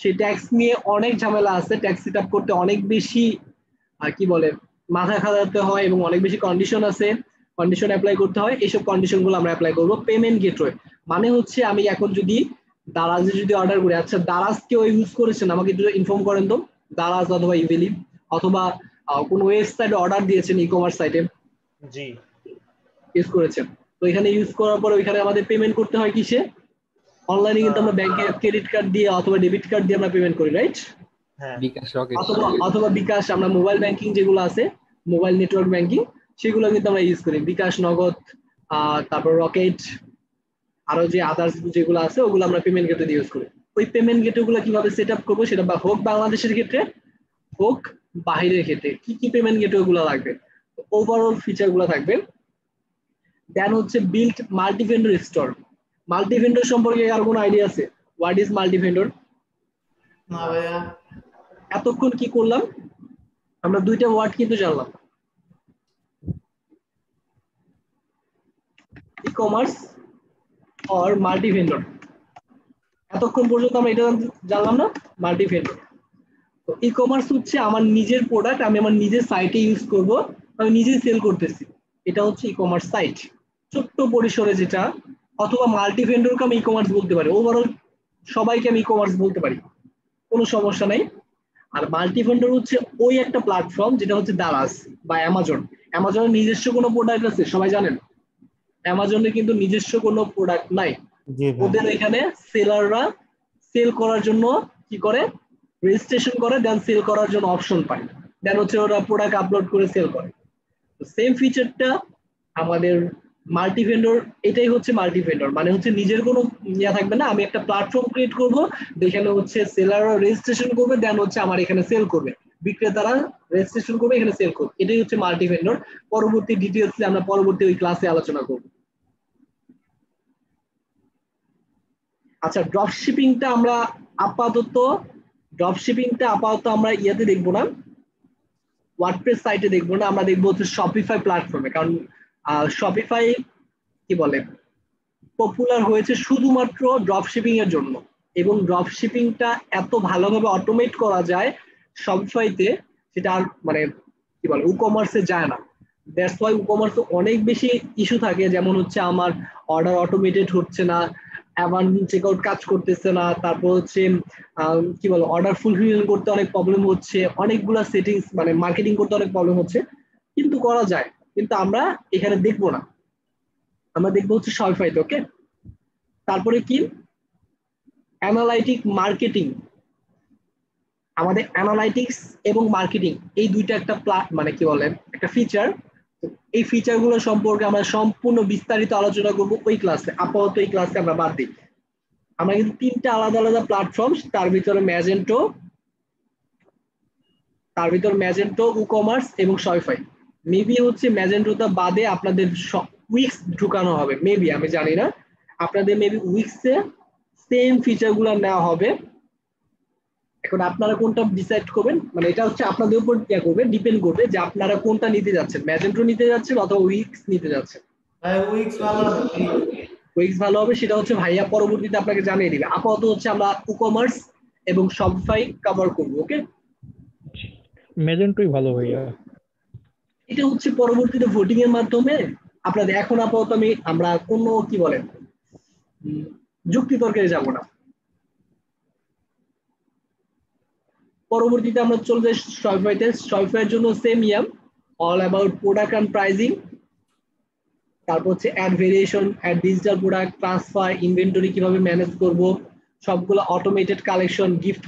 সেই ট্যাক্স নিয়ে অনেক ঝামেলা আছে, ট্যাক্স সেট আপ করতে অনেক বেশি কি বলে মাথা খাটাতে হয় এবং অনেক বেশি কন্ডিশন আছে, কন্ডিশন অ্যাপ্লাই করতে হয়। এইসব কন্ডিশন গুলো আমরা অ্যাপ্লাই করবো। পেমেন্ট গেটওয়ে মানে হচ্ছে আমি এখন যদি দারাজে যদি অর্ডার করি, আচ্ছা দারাজ কেউ ইউজ করেছেন আমাকে একটু ইনফর্ম করেন তো, দারাজ অথবা ইভেলি অথবা কোন ওয়েবসাইটে অর্ডার দিয়েছেন ই কমার্স সাইটে, জি ইউজ করেছেন, তো এখানে ইউজ করার পর ওইখানে আমাদের পেমেন্ট করতে হয় কিসে? অনলাইনে কিন্তু আমরা ব্যাংকে ক্রেডিট কার্ড দিয়ে অথবা ডেবিট কার্ড দিয়ে আমরা পেমেন্ট করি, রাইট? বিকাশ রকেট অথবা বিকাশ, আমরা মোবাইল ব্যাংকিং যেগুলো আছে মোবাইল নেটওয়ার্ক ব্যাংকিং সেগুলো কিন্তু আমরা ইউজ করি, বিকাশ, নগদ, তারপর রকেট, আরো যে আদার্স যেগুলো আছে ওগুলো আমরা পেমেন্ট গেটওয়ে ইউজ করি। ওই পেমেন্ট গেটওয়ে গুলো কিভাবে সেট আপ করবো, সেটা হোক বাংলাদেশের ক্ষেত্রে হোক বাহিরের ক্ষেত্রে, কি কি পেমেন্ট গেটওয়ে গুলো লাগবে, ওভারঅল ফিচার গুলো থাকবে। দেন হচ্ছে build multi vendor store. Multi vendor সম্পর্কে আর কোনো আইডিয়া আছে? What is multi vendor? না ভাইয়া। এতক্ষণ কি করলাম আমরা? দুইটা ওয়ার্ড কিন্তু জানলাম, ই কমার্স আর মাল্টি ভেন্ডর। এতক্ষণ পর্যন্ত আমরা এটা জানলাম না, মাল্টি ভেন্ডর। তো ই কমার্স হচ্ছে আমার নিজের প্রোডাক্ট আমি আমার নিজের সাইটে ইউজ করব, আমি নিজেই সেল করতেছি, এটা হচ্ছে ই কমার্স সাইট ছোট্ট পরিসরে যেটা। অথবা মাল্টি ভেন্ডরকে আমি ই কমার্স বলতে পারি, ওভারঅল সবাইকে আমি ই কমার্স বলতে পারি, কোনো সমস্যা নাই। আর মাল্টি ভেন্ডর হচ্ছে ওই একটা প্ল্যাটফর্ম যেটা হচ্ছে দারাজ বা অ্যামাজন। অ্যামাজনের নিজস্ব কোনো প্রোডাক্ট আছে সবাই জানেন? অ্যামাজনে কিন্তু নিজস্ব কোনো প্রোডাক্ট নাই, ওদের এখানে সেলাররা সেল করার জন্য কি করে, রেজিস্ট্রেশন করে, দেন সেল করার জন্য অপশন পায়, দেন হচ্ছে ওরা প্রোডাক্ট আপলোড করে সেল করে। সেম ফিচারটা আমাদের মাল্টি ভেন্ডর, এটাই হচ্ছে মাল্টি ভেন্ডর, মানে হচ্ছে নিজের কোনো ইয়া থাকবে না, আমি একটা প্ল্যাটফর্ম ক্রিয়েট করব, যেখানে হচ্ছে সেলাররা রেজিস্ট্রেশন করবে, দেন হচ্ছে আমার এখানে সেল করবে, বিক্রেতারা রেজিস্ট্রেশন করবে, এখানে সেল করবে, এটাই হচ্ছে মাল্টি ভেন্ডর। পরবর্তী ডিটেইলসে আমরা পরবর্তী ওই ক্লাসে আলোচনা করব। আচ্ছা, ড্রপ শিপিংটা আমরা আপাতত আমরা ইয়াতে দেখবো না, ওয়ার্ডপ্রেস সাইটে দেখবো না, আমরা দেখবো হচ্ছে শপিফাই প্ল্যাটফর্মে। কারণ শপিফাই কি বলে পপুলার হয়েছে শুধুমাত্র ড্রপ শিপিং এর জন্য, এবং ড্রপ শিপিংটা এত ভালোভাবে অটোমেট করা যায় শপিফাইতে, সেটা আর মানে কি বলে ই-কমার্সে যায় না। দ্যাটস ওয়াই ই-কমার্সে অনেক বেশি ইস্যু থাকে, যেমন হচ্ছে আমার অর্ডার অটোমেটেড হচ্ছে না, অ্যাবান্ডন চেকআউট কাজ করতেছে না, তারপর হচ্ছে কি বলে অর্ডার ফুলফিল করতে অনেক প্রবলেম হচ্ছে, অনেকগুলা সেটিংস মানে মার্কেটিং করতে অনেক প্রবলেম হচ্ছে, কিন্তু করা যায়, কিন্তু আমরা এখানে দেখবো না, আমরা দেখবো হচ্ছে শপিফাইতে। ওকে, তারপরে কি অ্যানালাইটিক মার্কেটিং, আমাদের অ্যানালাইটিক্স এবং মার্কেটিং এই দুইটা একটা মানে কি বলে একটা ফিচার, এই ফিচারগুলো সম্পর্কে আমরা সম্পূর্ণ বিস্তারিত আলোচনা করব ওই ক্লাসে। আপাতত এই ক্লাসে আমরা বাদ দিই। আমরা কিন্তু তিনটা আলাদা আলাদা প্ল্যাটফর্ম, তার ভিতরে ম্যাজেন্টো, ই-কমার্স এবং শপিফাই। মেবি হচ্ছে ম্যাজেন্টোটা বাদে আপনাদের উইক্স ঢুকানো হবে, মেবি, আমি জানি না, আপনাদের মেবি উইক্সে সেম ফিচারগুলো নেওয়া হবে। এখন আপনারা কোনটা ডিসাইড করবেন, মানে এটা হচ্ছে আপনাদের উপর ডিপেন্ড করবে যে আপনারা কোনটা নিতে যাচ্ছেন, ম্যাজেন্টো নিতে যাচ্ছেন অথবা উইক্স নিতে যাচ্ছেন। উইক্স ভালো হবে, উইক্স ভালো হবে, সেটা হচ্ছে ভাইয়া পরবর্তীতে আপনাকে জানিয়ে দিবে। আপাতত হচ্ছে আমরা ই-কমার্স এবং শপিফাই কভার করব। ওকে, ম্যাজেন্টোই ভালো ভাইয়া। এটা হচ্ছে পরবর্তীতে ভোটিং এর মাধ্যমে আপনাদের, এখন আপাতত আমরা কোনো কি বলেন যুক্তি তর্কে যাব না। পরবর্তীতে আমরা চলে যাই শপিফাইতে। শপিফাইয়ের জন্য same all about product and pricing, তারপর হচ্ছে add variation, add digital product, transfer, inventory কিভাবে ম্যানেজ করব, সবগুলো অটোমেটেড কালেকশন, গিফট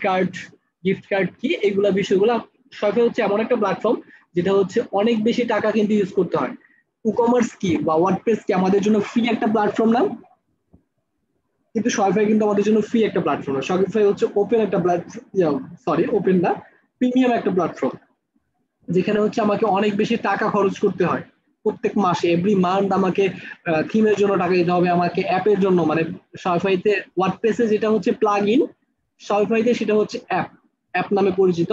কার্ড কি, এগুলা বিষয়গুলো। শপিফাই হচ্ছে এমন একটা প্ল্যাটফর্ম যেটা হচ্ছে অনেক বেশি টাকা কিন্তু ইউজ করতে হয়। ই-কমার্স কি বা ওয়ার্ডপ্রেস কি আমাদের জন্য ফ্রি একটা প্ল্যাটফর্ম না, কিন্তু শপিফাই কিন্তু আমাদের জন্য ফ্রি একটা প্ল্যাটফর্ম না। শপিফাই হচ্ছে ওপেন একটা প্ল্যাটফর্ম, ওপেন না, প্রিমিয়াম একটা প্ল্যাটফর্ম, যেখানে হচ্ছে আমাকে অনেক বেশি টাকা খরচ করতে হয় প্রত্যেক মাসে, এভরি মান্থ আমাকে থিমের জন্য টাকা দিতে হবে, আমাকে অ্যাপের জন্য, মানে শপিফাইতে ওয়ার্ডপ্রেসে যেটা হচ্ছে প্লাগ ইন, শপিফাইতে সেটা হচ্ছে অ্যাপ নামে পরিচিত।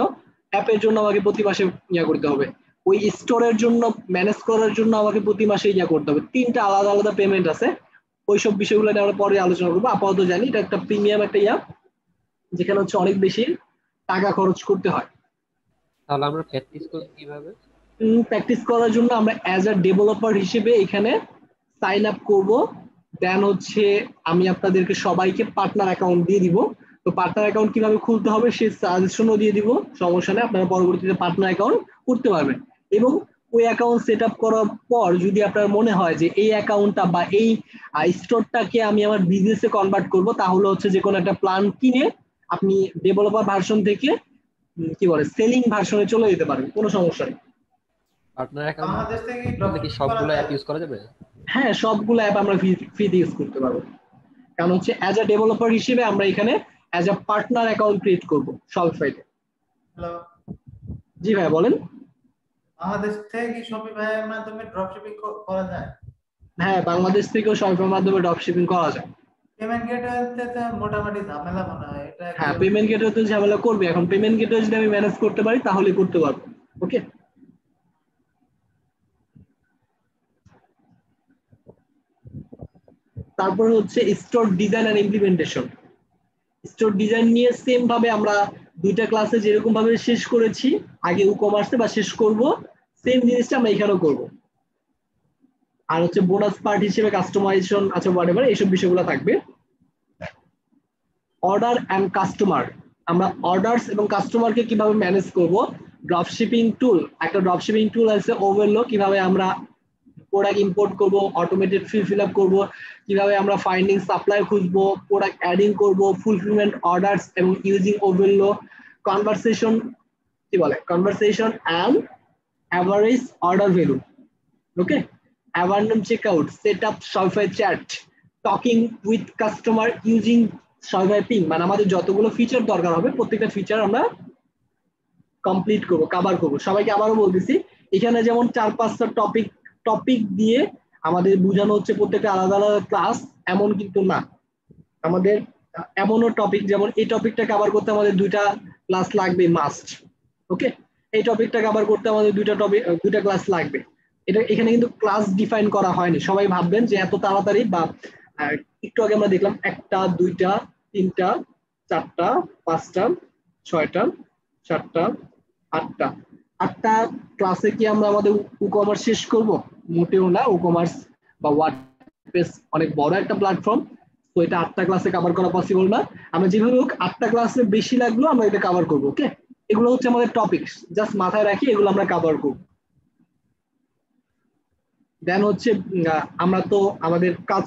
অ্যাপের জন্য আমাকে প্রতি মাসে করতে হবে, ওই স্টোরের জন্য ম্যানেজ করার জন্য আমাকে প্রতি মাসে করতে হবে। তিনটা আলাদা আলাদা পেমেন্ট আছে, ওইসব বিষয়গুলো নিয়ে আমরা পরে আলোচনা করবো। আপাতত জানি এটা একটা প্রিমিয়াম একটা যেখানে হচ্ছে অনেক বেশি টাকা খরচ করতে হয়। তাহলে আমরা প্র্যাকটিস করব কিভাবে? প্র্যাকটিস করার জন্য আমরা অ্যাজ আ ডেভেলপার হিসেবে এখানে সাইন আপ করব, দেন হচ্ছে আমি আপনাদেরকে সবাইকে পার্টনার অ্যাকাউন্ট দিয়ে দিব। তো পার্টনার অ্যাকাউন্ট কিভাবে খুলতে হবে সেই সাজেশনও দিয়ে দিব, সমস্যা নেই, আপনারা পরবর্তীতে পার্টনার অ্যাকাউন্ট করতে পারবেন। এবং ওই অ্যাকাউন্ট সেট আপ করার পর যদি আপনার মনে হয় যে এই অ্যাকাউন্টটা বা এই স্টোরটাকে আমি আমার বিজনেসে কনভার্ট করব, তাহলে হচ্ছে যে কোনো একটা প্ল্যান কিনে আপনি ডেভেলপার ভার্সন থেকে কি বলে সেলিং ভার্সনে চলে যেতে পারেন, কোনো সমস্যা নেই। পার্টনার অ্যাকাউন্ট কি সবগুলো অ্যাপ ইউজ করা যাবে? হ্যাঁ, সবগুলো অ্যাপ আমরা ফ্রিতে ইউজ করতে পারবো, কারণ হচ্ছে অ্যাজ আ ডেভেলপার হিসেবে আমরা এখানে as a partner account create করব শপিফাইতে। হ্যালো, জি ভাই বলেন। বাংলাদেশ থেকে কি শপিফাইয়ের মাধ্যমে ড্রপশিপিং করা যায়? হ্যাঁ, বাংলাদেশ থেকেও শপিফাইয়ের মাধ্যমে ড্রপশিপিং করা যায়। পেমেন্ট গেটওয়েতে তো মোটামুটি ঝামেলা মনে হয়, এটা হ্যাঁ, পেমেন্ট গেটওয়ে তো ঝামেলা করবে, এখন পেমেন্ট গেটওয়ে যদি আমি ম্যানেজ করতে পারি তাহলে করতে পারবো। ওকে, তারপর হচ্ছে store design and implementation. Store design নিয়ে সেম ভাবে আমরা দুইটা ক্লাসে যেরকম ভাবে শেষ করেছি আগে ই-কমার্সে বা শেষ করব, সেম জিনিসটা আমরা এখানেও করব। আর হচ্ছে বোনাস পার্ট হিসেবে কাস্টমাইজেশন, আচ্ছা হোয়াটএভার এইসব বিষয়গুলো থাকবে। অর্ডার এন্ড কাস্টমার, আমরা অর্ডারস এবং কাস্টমারকে কিভাবে ম্যানেজ করব। ড্রপশিপিং টুল, একটা ড্রপশিপিং টুল আছে ওভারলো, কিভাবে আমরা প্রোডাক্ট ইম্পোর্ট করব, অটোমেটেড ফিল আপ করব, কিভাবে আমরা ফাইন্ডিং সাপ্লাই খুঁজবো, প্রোডাক্ট অ্যাডিং করব, ফুলফিলমেন্ট অর্ডারস এবং ইউজিং ওভারলো, কনভারসেশন কি বলে conversation and average order value. Okay, abandon checkout, set up Shopify chat, talking with customer using Shopify ping, মানে আমাদের যতগুলো ফিচার দরকার হবে প্রত্যেকটা ফিচার আমরা কমপ্লিট করব, কভার করব। সবাইকে আবারও বলতেছি, এখানে যেমন 4-5টা টপিক দিয়ে আমাদের বোঝানো হচ্ছে প্রত্যেকটা আলাদা আলাদা ক্লাস, এমন কিন্তু না। আমাদের এমনও টপিক, যেমন এই টপিকটা কভার করতে আমাদের 2টা ক্লাস লাগবে মাস্ট। ওকে, এই টপিকটা কভার করতে আমাদের 2টা ক্লাস লাগবে। এটা এখানে কিন্তু ক্লাস ডিফাইন করা হয়নি। সবাই ভাববেন যে এত তাড়াতাড়ি, বা একটু আগে আমরা দেখলাম 1টা 2টা 3টা 4টা 5টা 6টা 7টা 8টা ক্লাসে কি আমরা আমাদের ই-কমার্স শেষ করব? মোটেও না। ই-কমার্স বা ওয়ার্ডপ্রেস অনেক বড় একটা প্ল্যাটফর্ম, তো এটা 8টা ক্লাসে কভার করা পসিবল না। আমরা যেভাবে হোক 8টা ক্লাসে বেশি লাগলো আমরা এটা কভার করবো। ওকে, এগুলো হচ্ছে আমাদের টপিকস, জাস্ট মাথায় রাখি এগুলো আমরা কভার করব। দেন হচ্ছে আমরা তো আমাদের কাজ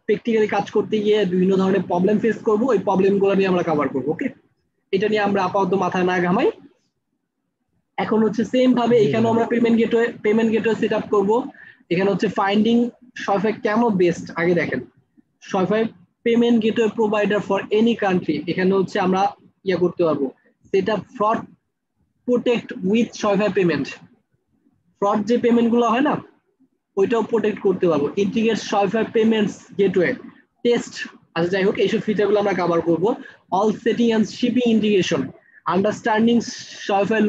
প্র্যাকটিক্যালি কাজ করতে গিয়ে বিভিন্ন ধরনের প্রবলেম ফেস করব, ওই প্রবলেমগুলো নিয়ে আমরা কভার করব। ওকে, এটা নিয়ে আমরা আপাতত মাথায় না ঘামাই। এখন হচ্ছে সেম ভাবে এখানেও আমরা পেমেন্ট গেটওয়ে সেট আপ করবো। এখানে হচ্ছে ফাইন্ডিং Shopify কেন বেস্ট, আগে দেখেন Shopify payment gateway provider for any country. এখানে হচ্ছে আমরা করতে পারবো set up fraud protect with Shopify payment. Fraud যে পেমেন্ট গুলো হয় না, ওইটাও প্রোটেক্ট করতে পারবো। Integrate Shopify payments gateway test, আচ্ছা যাই হোক এইসব ফিচারগুলো আমরা কভার করবো। All setting and shipping integration, understanding Shopify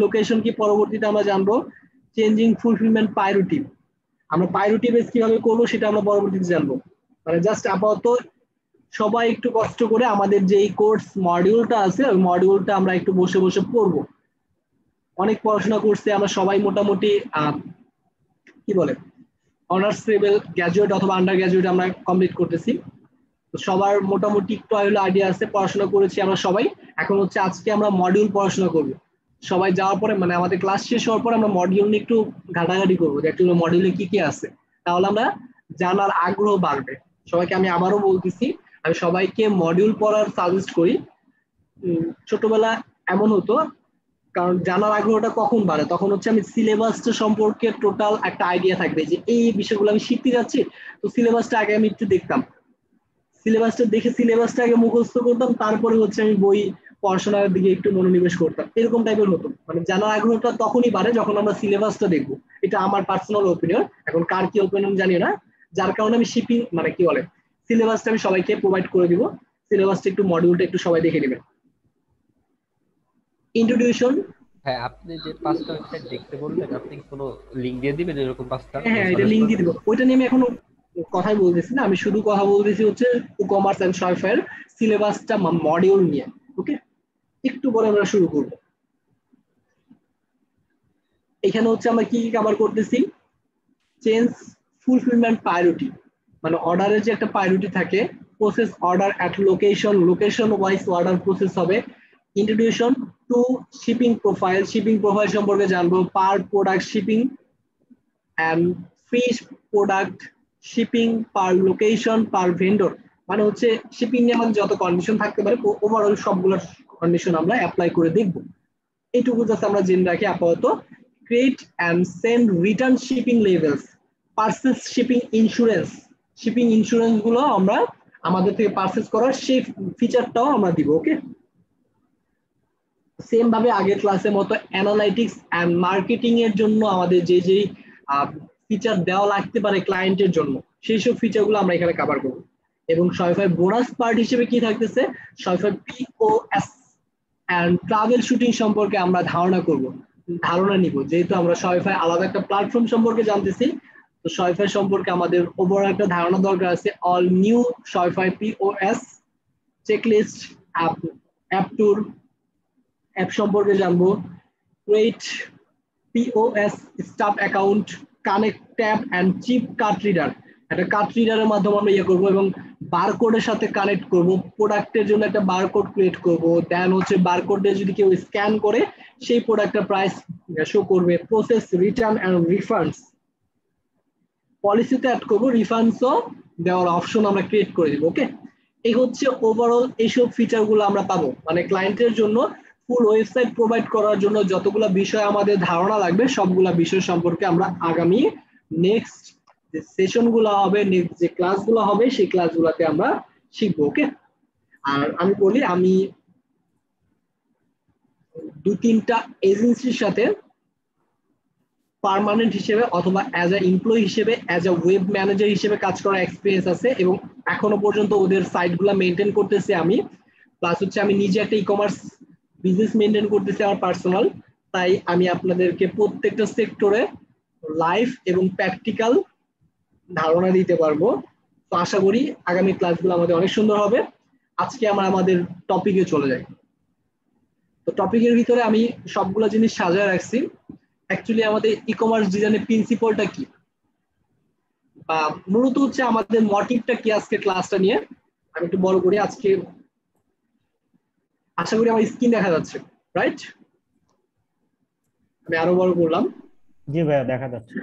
location কি পরবর্তীতে আমরা জানবো। চেঞ্জিং ফুলফিলমেন্ট প্রায়োরিটি, আমরা প্রায়োরিটি বেস কিভাবে করবো সেটা আমরা পরবর্তীতে জানবো। মানে জাস্ট আপাতত সবাই একটু কষ্ট করে আমাদের যে এই কোর্স মডিউলটা আছে ওই মডিউলটা আমরা একটু বসে বসে পড়বো। অনেক পড়াশোনা করছে আমরা সবাই, মোটামুটি কি বলে অনার্স লেভেল, গ্র্যাজুয়েট অথবা আন্ডার গ্র্যাজুয়েট আমরা কমপ্লিট করতেছি। তো সবার মোটামুটি একটু আইডিয়া আছে, পড়াশোনা করেছি আমরা সবাই। এখন হচ্ছে আজকে আমরা মডিউল পড়াশোনা করবো। সবাই যাওয়ার পরে, মানে আমাদের ক্লাস শেষ হওয়ার পরে আমরা মডিউল নিয়ে একটু ঘাটাঘাটি করবো যে একটু মডিউলে কি কি আছে, তাহলে আমরা জানার আগ্রহ বাড়বে। সবাইকে আমি আবারও বলতেছি, আমি সবাইকে মডিউল পড়ার সাজেস্ট করি। ছোটবেলা এমন হতো, কারণ জানার আগ্রহটা কখন বাড়ে, তখন হচ্ছে আমি সিলেবাসটা সম্পর্কে টোটাল একটা আইডিয়া থাকবে যে এই বিষয়গুলো আমি শিখতে যাচ্ছি, তো সিলেবাসটা আগে আমি একটু দেখতাম, সিলেবাসটা দেখে সিলেবাসটা আগে মুখস্থ করতাম, তারপরে হচ্ছে আমি বই পড়াশোনার দিকে একটু মনোনিবেশ করতাম, এরকম টাইপের হতো। মানে জানার আগ্রহটা তখনই বাড়ে যখন আমরা সিলেবাসটা দেখবো। এটা আমার পার্সোনাল ওপিনিয়ন, এখন কার কি ওপিনিয়ন জানি না। যার কারণে আমি শিপিং মানে কি বলে সিলেবাসটা আমি সবাইকে প্রোভাইড করে দিব। সিলেবাসটা একটু মডিউলটা একটু সবাই দেখে নেবেন। ইন্ট্রোডিউশন, হ্যাঁ আপনি যে 5টা ওয়েবসাইট দেখতে বললেন, আপনি কি কোনো লিংক দিয়ে দিবেন এরকম 5টা? হ্যাঁ এটা লিংক দিয়ে দিব, ওইটা নিয়ে আমি এখনো কথাই বলতেছি না, আমি শুধু কথা বলতেছি হচ্ছে ই-কমার্স এন্ড Shopify সিলেবাসটা মডিউল নিয়ে। ওকে, একটু পরে আমরা শুরু করব। এখানে হচ্ছে আমরা কি কি কভার করতেছি। চেঞ্জ ফুলফিলমেন্ট প্রায়োরিটি, মানে অর্ডারের যে একটা প্রায়োরিটি থাকে, process order at location wise order process হবে। ইন্ট্রোডিউশন টু শিপিং প্রোফাইল সম্পর্কে জানবো। Per product shipping and free product shipping, per location, per vendor, মানে হচ্ছে শিপিং এ আমাদের যত কন্ডিশন থাকতে পারে ওভারঅল সবগুলো কন্ডিশন আমরা অ্যাপ্লাই করে দেখবো। এইটুকু জাস্ট আমরা জেনে রাখি আপাতত। Create and send return shipping labels, purchase shipping insurance গুলো আমরা আমাদের থেকে পারচেজ করার সেই ফিচারটাও আমরা দিব। ওকে, সেম ভাবে আগের ক্লাসের মতো অ্যানালাইটিক্স এন্ড মার্কেটিং এর জন্য আমাদের যে যে ফিচার দেওয়া লাগতে পারে ক্লায়েন্টের জন্য, সেই সব ফিচারগুলো আমরা এখানে কভার করব। এবং Shopify বোনাস পার্ট হিসেবে কি থাকতেছে, Shopify POS and troubleshooting সম্পর্কে আমরা ধারণা নিব। যেহেতু আমরা Shopify আলাদা একটা প্ল্যাটফর্ম সম্পর্কে জানতেছি, তো Shopify সম্পর্কে আমাদের ওভারঅল একটা ধারণা দরকার আছে। All new Shopify POS checklist, app tour, app সম্পর্কে জানবো। Create POS staff account, connect tap and chip card reader, একটা কার্ট রিডারের মাধ্যমে আমরা করবো এবং বারকোডের সাথে কানেক্ট করব। প্রোডাক্টের জন্য একটা বারকোড ক্রিয়েট করব, দেন হচ্ছে বারকোডে যদি কেউ স্ক্যান করে সেই প্রোডাক্টের প্রাইস শো করবে। প্রসেস রিটার্ন এন্ড রিফান্ডস, পলিসিতে অ্যাড করবো, রিফান্ডসও দেওয়ার অপশন আমরা ক্রিয়েট করে দিব। ওকে, এই হচ্ছে ওভারঅল এইসব ফিচারগুলো আমরা পাবো। মানে ক্লায়েন্টের জন্য ফুল ওয়েবসাইট প্রোভাইড করার জন্য যতগুলো বিষয় আমাদের ধারণা লাগবে সবগুলা বিষয় সম্পর্কে আমরা আগামী নেক্সট যে সেশনগুলো হবে, নেক্সট যে ক্লাসগুলো হবে সেই ক্লাসগুলোতে আমরা শিখবো। ওকে, আর আমি বলি আমি 2-3টা এজেন্সির সাথে পার্মানেন্ট হিসেবে অথবা অ্যাজ এ এমপ্লয়ি হিসেবে, অ্যাজ এ ওয়েব ম্যানেজার হিসেবে কাজ করার এক্সপিরিয়েন্স আছে এবং এখনো পর্যন্ত ওদের সাইটগুলো মেনটেন করতেছি আমি। প্লাস হচ্ছে আমি নিজে একটা ই কমার্স বিজনেস মেনটেন করতেছি আমার পার্সোনাল। তাই আমি আপনাদেরকে প্রত্যেকটা সেক্টরে লাইভ এবং প্র্যাকটিক্যাল ধারণা দিতে পারবো। তো আশা করি আগামী ক্লাসগুলো আমাদের অনেক সুন্দর হবে। আজকে আমরা আমাদের টপিকে চলে যাই। তো টপিকের ভিতরে আমি সবগুলো জিনিস সাজায় রাখছি। অ্যাকচুয়ালি আমাদের ই কমার্স ডিজাইনের প্রিন্সিপালটা কি, বা মূলত হচ্ছে আমাদের মোটিভটা কি আজকে ক্লাসটা নিয়ে আমি একটু বড় করি। আজকে আশা করি আমার স্ক্রিন দেখা যাচ্ছে, রাইট? আমি আরো বড় করলাম। জি ভাইয়া দেখা যাচ্ছে।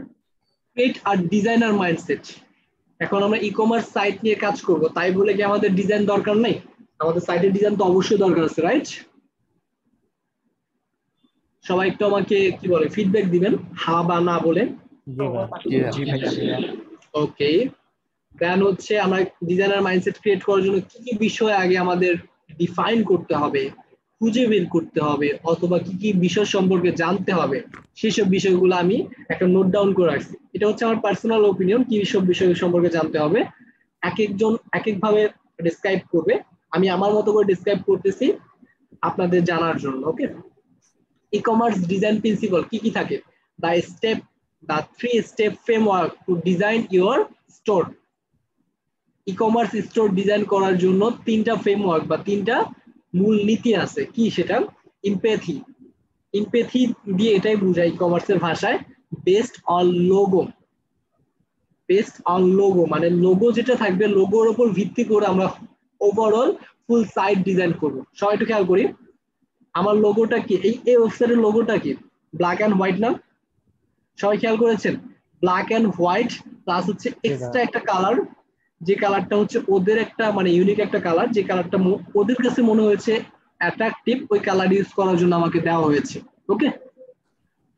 ক্রিয়েট আর ডিজাইনার মাইন্ডসেট। এখন আমরা ই কমার্স সাইট নিয়ে কাজ করব, তাই বলে কি আমাদের ডিজাইন দরকার নেই? আমাদের সাইটের ডিজাইন তো অবশ্যই দরকার আছে, রাইট? সবাই একটু আমাকে কি বলে ফিডব্যাক দিবেন, হ্যাঁ বা না বলে। ওকে, দেন হচ্ছে আমরা ডিজাইনার মাইন্ডসেট ক্রিয়েট করার জন্য কি কি বিষয় আগে আমাদের ডিফাইন করতে হবে, খুঁজে বের করতে হবে, অথবা কি কি বিষয় সম্পর্কে জানতে হবে, সেসব বিষয়গুলো আমি একটা নোট ডাউন করে রাখছি। এটা হচ্ছে আমার পার্সোনাল ওপিনিয়ন, কি সব বিষয় সম্পর্কে জানতে হবে এক একজন এক এক ভাবে ডিসক্রাইব করবে। আমি আমার মতো করে ডিসক্রাইব করতেছি আপনাদের জানার জন্য। ওকে, ই কমার্স ডিজাইন প্রিন্সিপাল কি কি থাকে? the 3-step framework to design your store. E commerce store design করার জন্য 3টা ফ্রেমওয়ার্ক বা 3টা মূল নীতি আছে। কি সেটা? এমপ্যাথি। এমপ্যাথি দিয়ে এটাই বোঝায় ই কমার্সের ভাষায় based on logo. Based on logo মানে লোগো যেটা থাকবে, লোগোর উপর ভিত্তি করে আমরা ওভারঅল ফুল সাইট ডিজাইন করব। সবাই একটু খেয়াল করি, আমার লোগোটা কি, এই ওয়েবসাইটের লোগোটা কি? ব্ল্যাক এন্ড হোয়াইট না? সবাই খেয়াল করেছেন? ব্ল্যাক এন্ড হোয়াইট প্লাস হচ্ছে এক্সট্রা একটা কালার, যে কালারটা হচ্ছে ওদের একটা মানে ইউনিক একটা কালার, যে কালারটা ওদের কাছে মনে হয়েছে অ্যাট্রাকটিভ, ওই কালার ইউজ করার জন্য আমাকে দেওয়া হয়েছে। ওকে,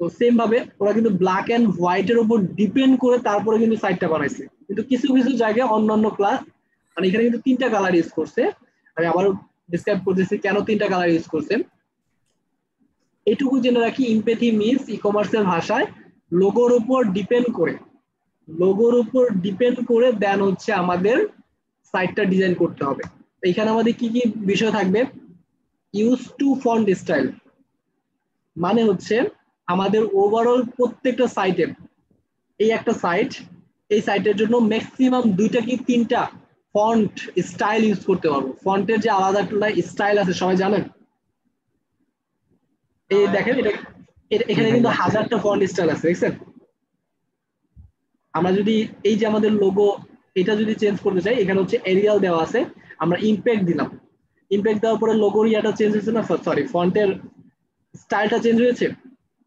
তো সেম ভাবে ওরা কিন্তু ব্ল্যাক এন্ড হোয়াইট এর উপর ডিপেন্ড করে তারপরে কিন্তু সাইটটা বানাইছে। কিন্তু কিছু কিছু জায়গায় অন্যান্য ক্লাস মানে এখানে কিন্তু 3টা কালার ইউজ করছে। আমি আবারও ডিসক্রাইব করতেছি কেন 3টা কালার ইউজ করছে। এটুকু জেনে রাখি, এমপ্যাথি মিন্স ই কমার্সের ভাষায় লোগোর উপর ডিপেন্ড করে, লোগোর উপর ডিপেন্ড করে দেন হচ্ছে আমাদের সাইটটা ডিজাইন করতে হবে। এখানে আমাদের কি কি বিষয় থাকবে? ইউজ টু ফন্ট স্টাইল মানে হচ্ছে আমাদের ওভারঅল প্রত্যেকটা সাইটের, এই একটা সাইট, এই সাইটের জন্য ম্যাক্সিমাম 2টা কি 3টা ফন্ট স্টাইল ইউজ করতে পারবো। ফন্টের যে আলাদা একটা স্টাইল আছে সবাই জানেন? এই দেখেন এটা এখানে কিন্তু 1000টা ফন্ট স্টাইল আছে, দেখছেন? আমরা যদি এই যে আমাদের লোগো এটা যদি চেঞ্জ করতে চাই, এখানে হচ্ছে এরিয়াল দেওয়া আছে, আমরা ইমপ্যাক্ট দিলাম, ইমপ্যাক্ট দেওয়ার পরে লোগোর ইয়াটা চেঞ্জ হয়েছে না, সরি ফন্টের স্টাইলটা চেঞ্জ হয়েছে।